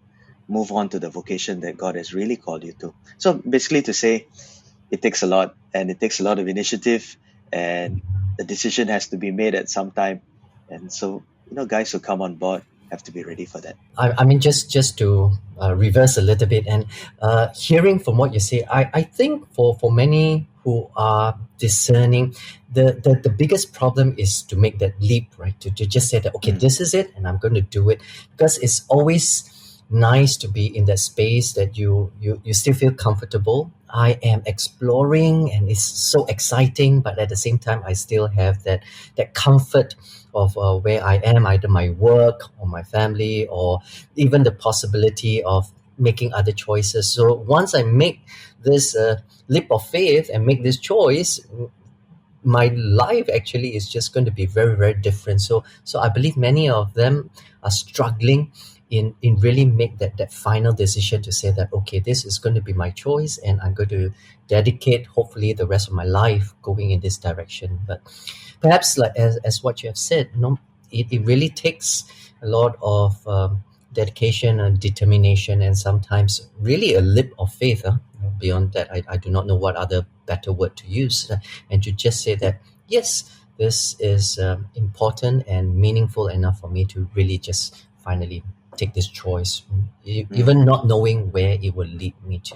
move on to the vocation that God has really called you to. So basically to say, it takes a lot, and it takes a lot of initiative, and the decision has to be made at some time. And so, guys who come on board have to be ready for that. I mean, just to reverse a little bit, and hearing from what you say, I think for many who are discerning, the biggest problem is to make that leap, right? To just say that, okay, this is it, and I'm going to do it, because it's always nice to be in that space that you still feel comfortable. I am exploring, and it's so exciting, but at the same time, I still have that comfort of where I am, either my work or my family, or even the possibility of making other choices. So once I make this leap of faith and make this choice, my life actually is just going to be very, very different. So I believe many of them are struggling in really make that final decision to say that, okay, this is going to be my choice, and I'm going to dedicate hopefully the rest of my life going in this direction. But perhaps, like as what you have said, it really takes a lot of dedication and determination, and sometimes really a leap of faith. Beyond that, I do not know what other better word to use, and to just say that, yes, this is important and meaningful enough for me to really just finally take this choice, even not knowing where it will lead me to.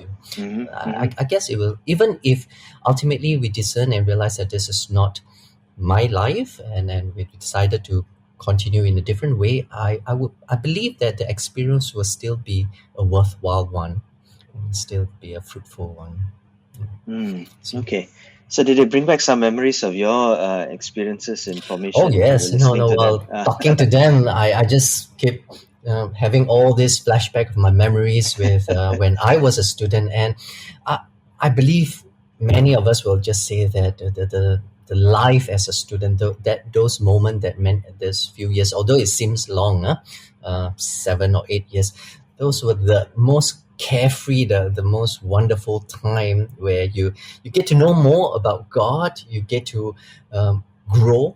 I guess it will, even if ultimately we discern and realize that this is not my life, and then we decided to continue in a different way, I believe that the experience will still be a worthwhile one, and still be a fruitful one. So, Okay. So did it bring back some memories of your experiences in Oh formation? You were yes, no, listening no. to them. While talking to them, I just keep having all this flashback of my memories with when I was a student, and I, I believe many of us will just say that the life as a student, that those moments that meant this few years, although it seems long, 7 or 8 years, those were the most carefree, the most wonderful time where you get to know more about God, you get to grow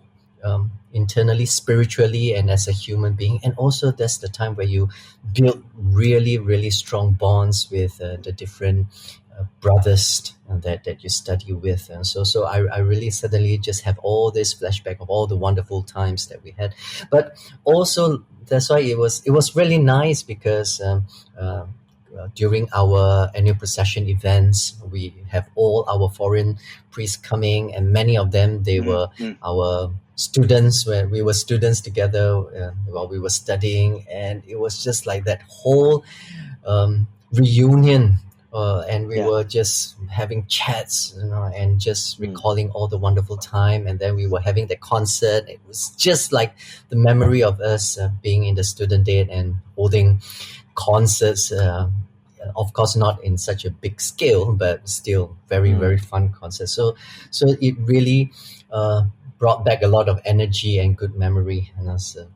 internally, spiritually, and as a human being. And also, that's the time where you build really, really strong bonds with the different brothers that you study with. And so I really suddenly just have all this flashback of all the wonderful times that we had. But also, that's why it was really nice because during our annual procession events, we have all our foreign priests coming, and many of them, they Mm, were mm, our students when we were students together while we were studying, and it was just like that whole reunion, and we yeah. were just having chats, and just Mm, recalling all the wonderful time. And then we were having the concert. It was just like the memory of us being in the student date and holding concerts. Of course, not in such a big scale, but still very, mm, very fun concerts. So it really brought back a lot of energy and good memory, and also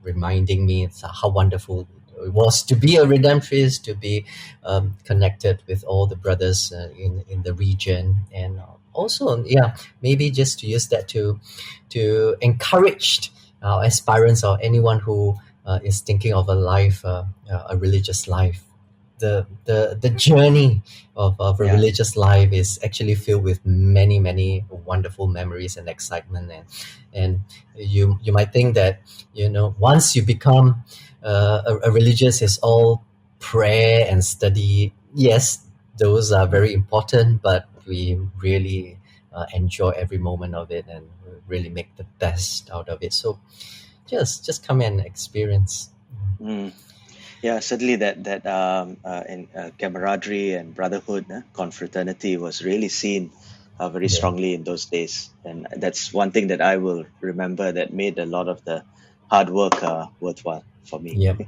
reminding me how wonderful it was to be a Redemptorist, to be connected with all the brothers in the region, and also, yeah, maybe just to use that to encourage our aspirants or anyone who is thinking of a religious life. The journey of a yeah. religious life is actually filled with many, many wonderful memories and excitement, and you might think that once you become a religious, is all prayer and study. Yes, those are very important, but we really enjoy every moment of it and really make the best out of it. So just come and experience. Mm. Yeah, certainly that in camaraderie and brotherhood, confraternity was really seen very Yeah. strongly in those days, and that's one thing that I will remember that made a lot of the hard work worthwhile for me. Yep.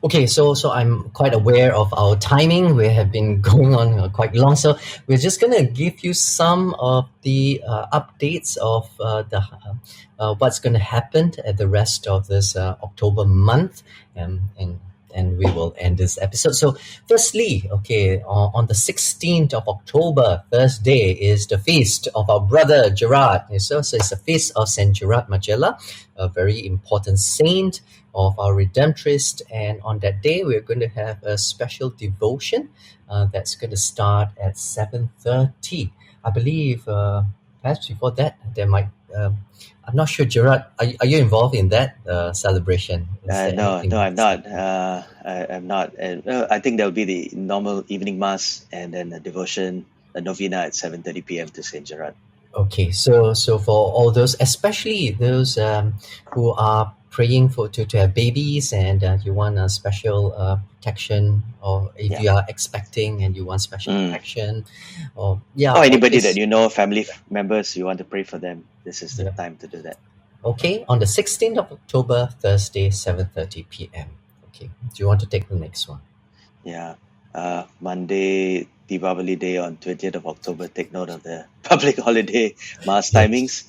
Okay, so I'm quite aware of our timing. We have been going on quite long, so we're just gonna give you some of the updates of what's gonna happen at the rest of this October month, and we will end this episode. So, firstly, okay, on the 16th of October, Thursday, is the feast of our brother Gerard. So it's a feast of Saint Gerard Majella, a very important saint of our Redemptorist. And on that day, we're going to have a special devotion that's going to start at 7:30. I believe perhaps before that, there might... I'm not sure, Gerard, are you involved in that celebration? Is there No, anything no, I'm that's not. happening? I'm not. I think there'll be the normal evening mass and then a devotion, a novena at 7:30 p.m. to Saint Gerard. Okay, so for all those, especially those who are praying to have babies, and you want a special protection, or if Yeah. you are expecting and you want special Mm. protection, or yeah, Or all anybody that this. you know, family members, you want to pray for them. This is the Yeah. time to do that. Okay, on the 16th of October, Thursday, 7:30 p.m. Okay, do you want to take the next one? Yeah. Monday, Deepavali Day on 20th of October. Take note of the public holiday mass Yes. timings.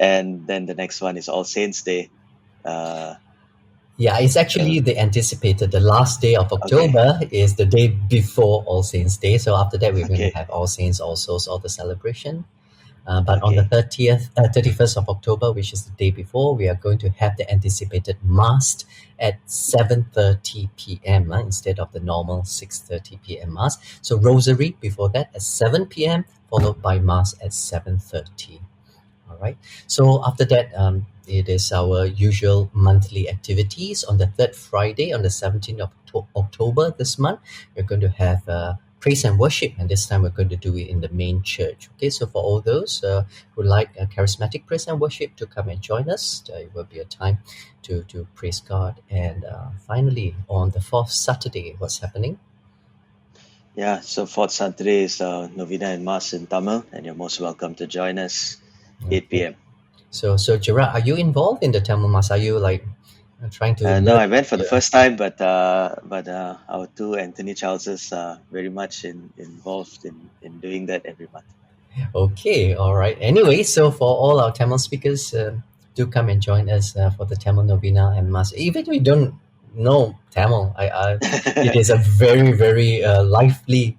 And then the next one is All Saints Day. Uh, Yeah, it's uh, actually the anticipated. The last day of okay. October is the day before All Saints Day. So after that, we're going to Okay. have All Saints, All Souls, all the celebration. But on the Okay. 31st of October, which is the day before, we are going to have the anticipated Mass at 7:30 p.m. Instead of the normal 6:30 p.m. Mass. So Rosary before that at 7 p.m., followed by Mass at 7:30. All right. So after that, it is our usual monthly activities. On the third Friday, on the 17th of October this month, we're going to have praise and worship, and this time we're going to do it in the main church. Okay, so for all those who like charismatic praise and worship, to come and join us. It will be a time to praise God. And finally, on the fourth Saturday, what's happening? Yeah, so fourth Saturday is Novena and Mass in Tamil, and you're most welcome to join us, 8 Okay. p.m. So Gerard, are you involved in the Tamil Mass? Are you like trying to No, learn? I went for the Yeah. first time, but our two Anthony Charleses are very much involved in doing that every month. Okay, all right. Anyway, so for all our Tamil speakers, do come and join us for the Tamil Novena and Mass. Even if we don't know Tamil, it is a very, very lively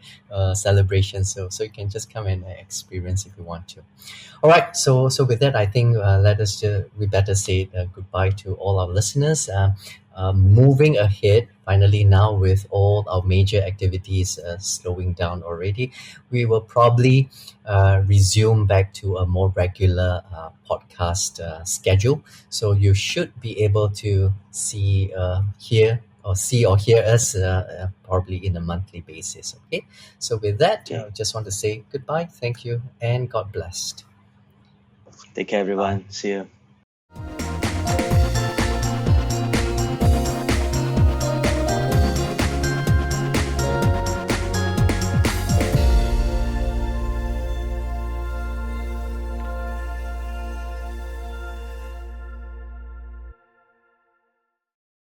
celebration. So you can just come and experience if you want to. All right. So with that, I think we better say goodbye to all our listeners. Moving ahead, finally now with all our major activities slowing down already, we will probably resume back to a more regular podcast schedule. So you should be able to hear us probably in a monthly basis. Okay. So with that, Okay, just want to say goodbye, thank you, and God bless. take care, Bye. everyone. See you.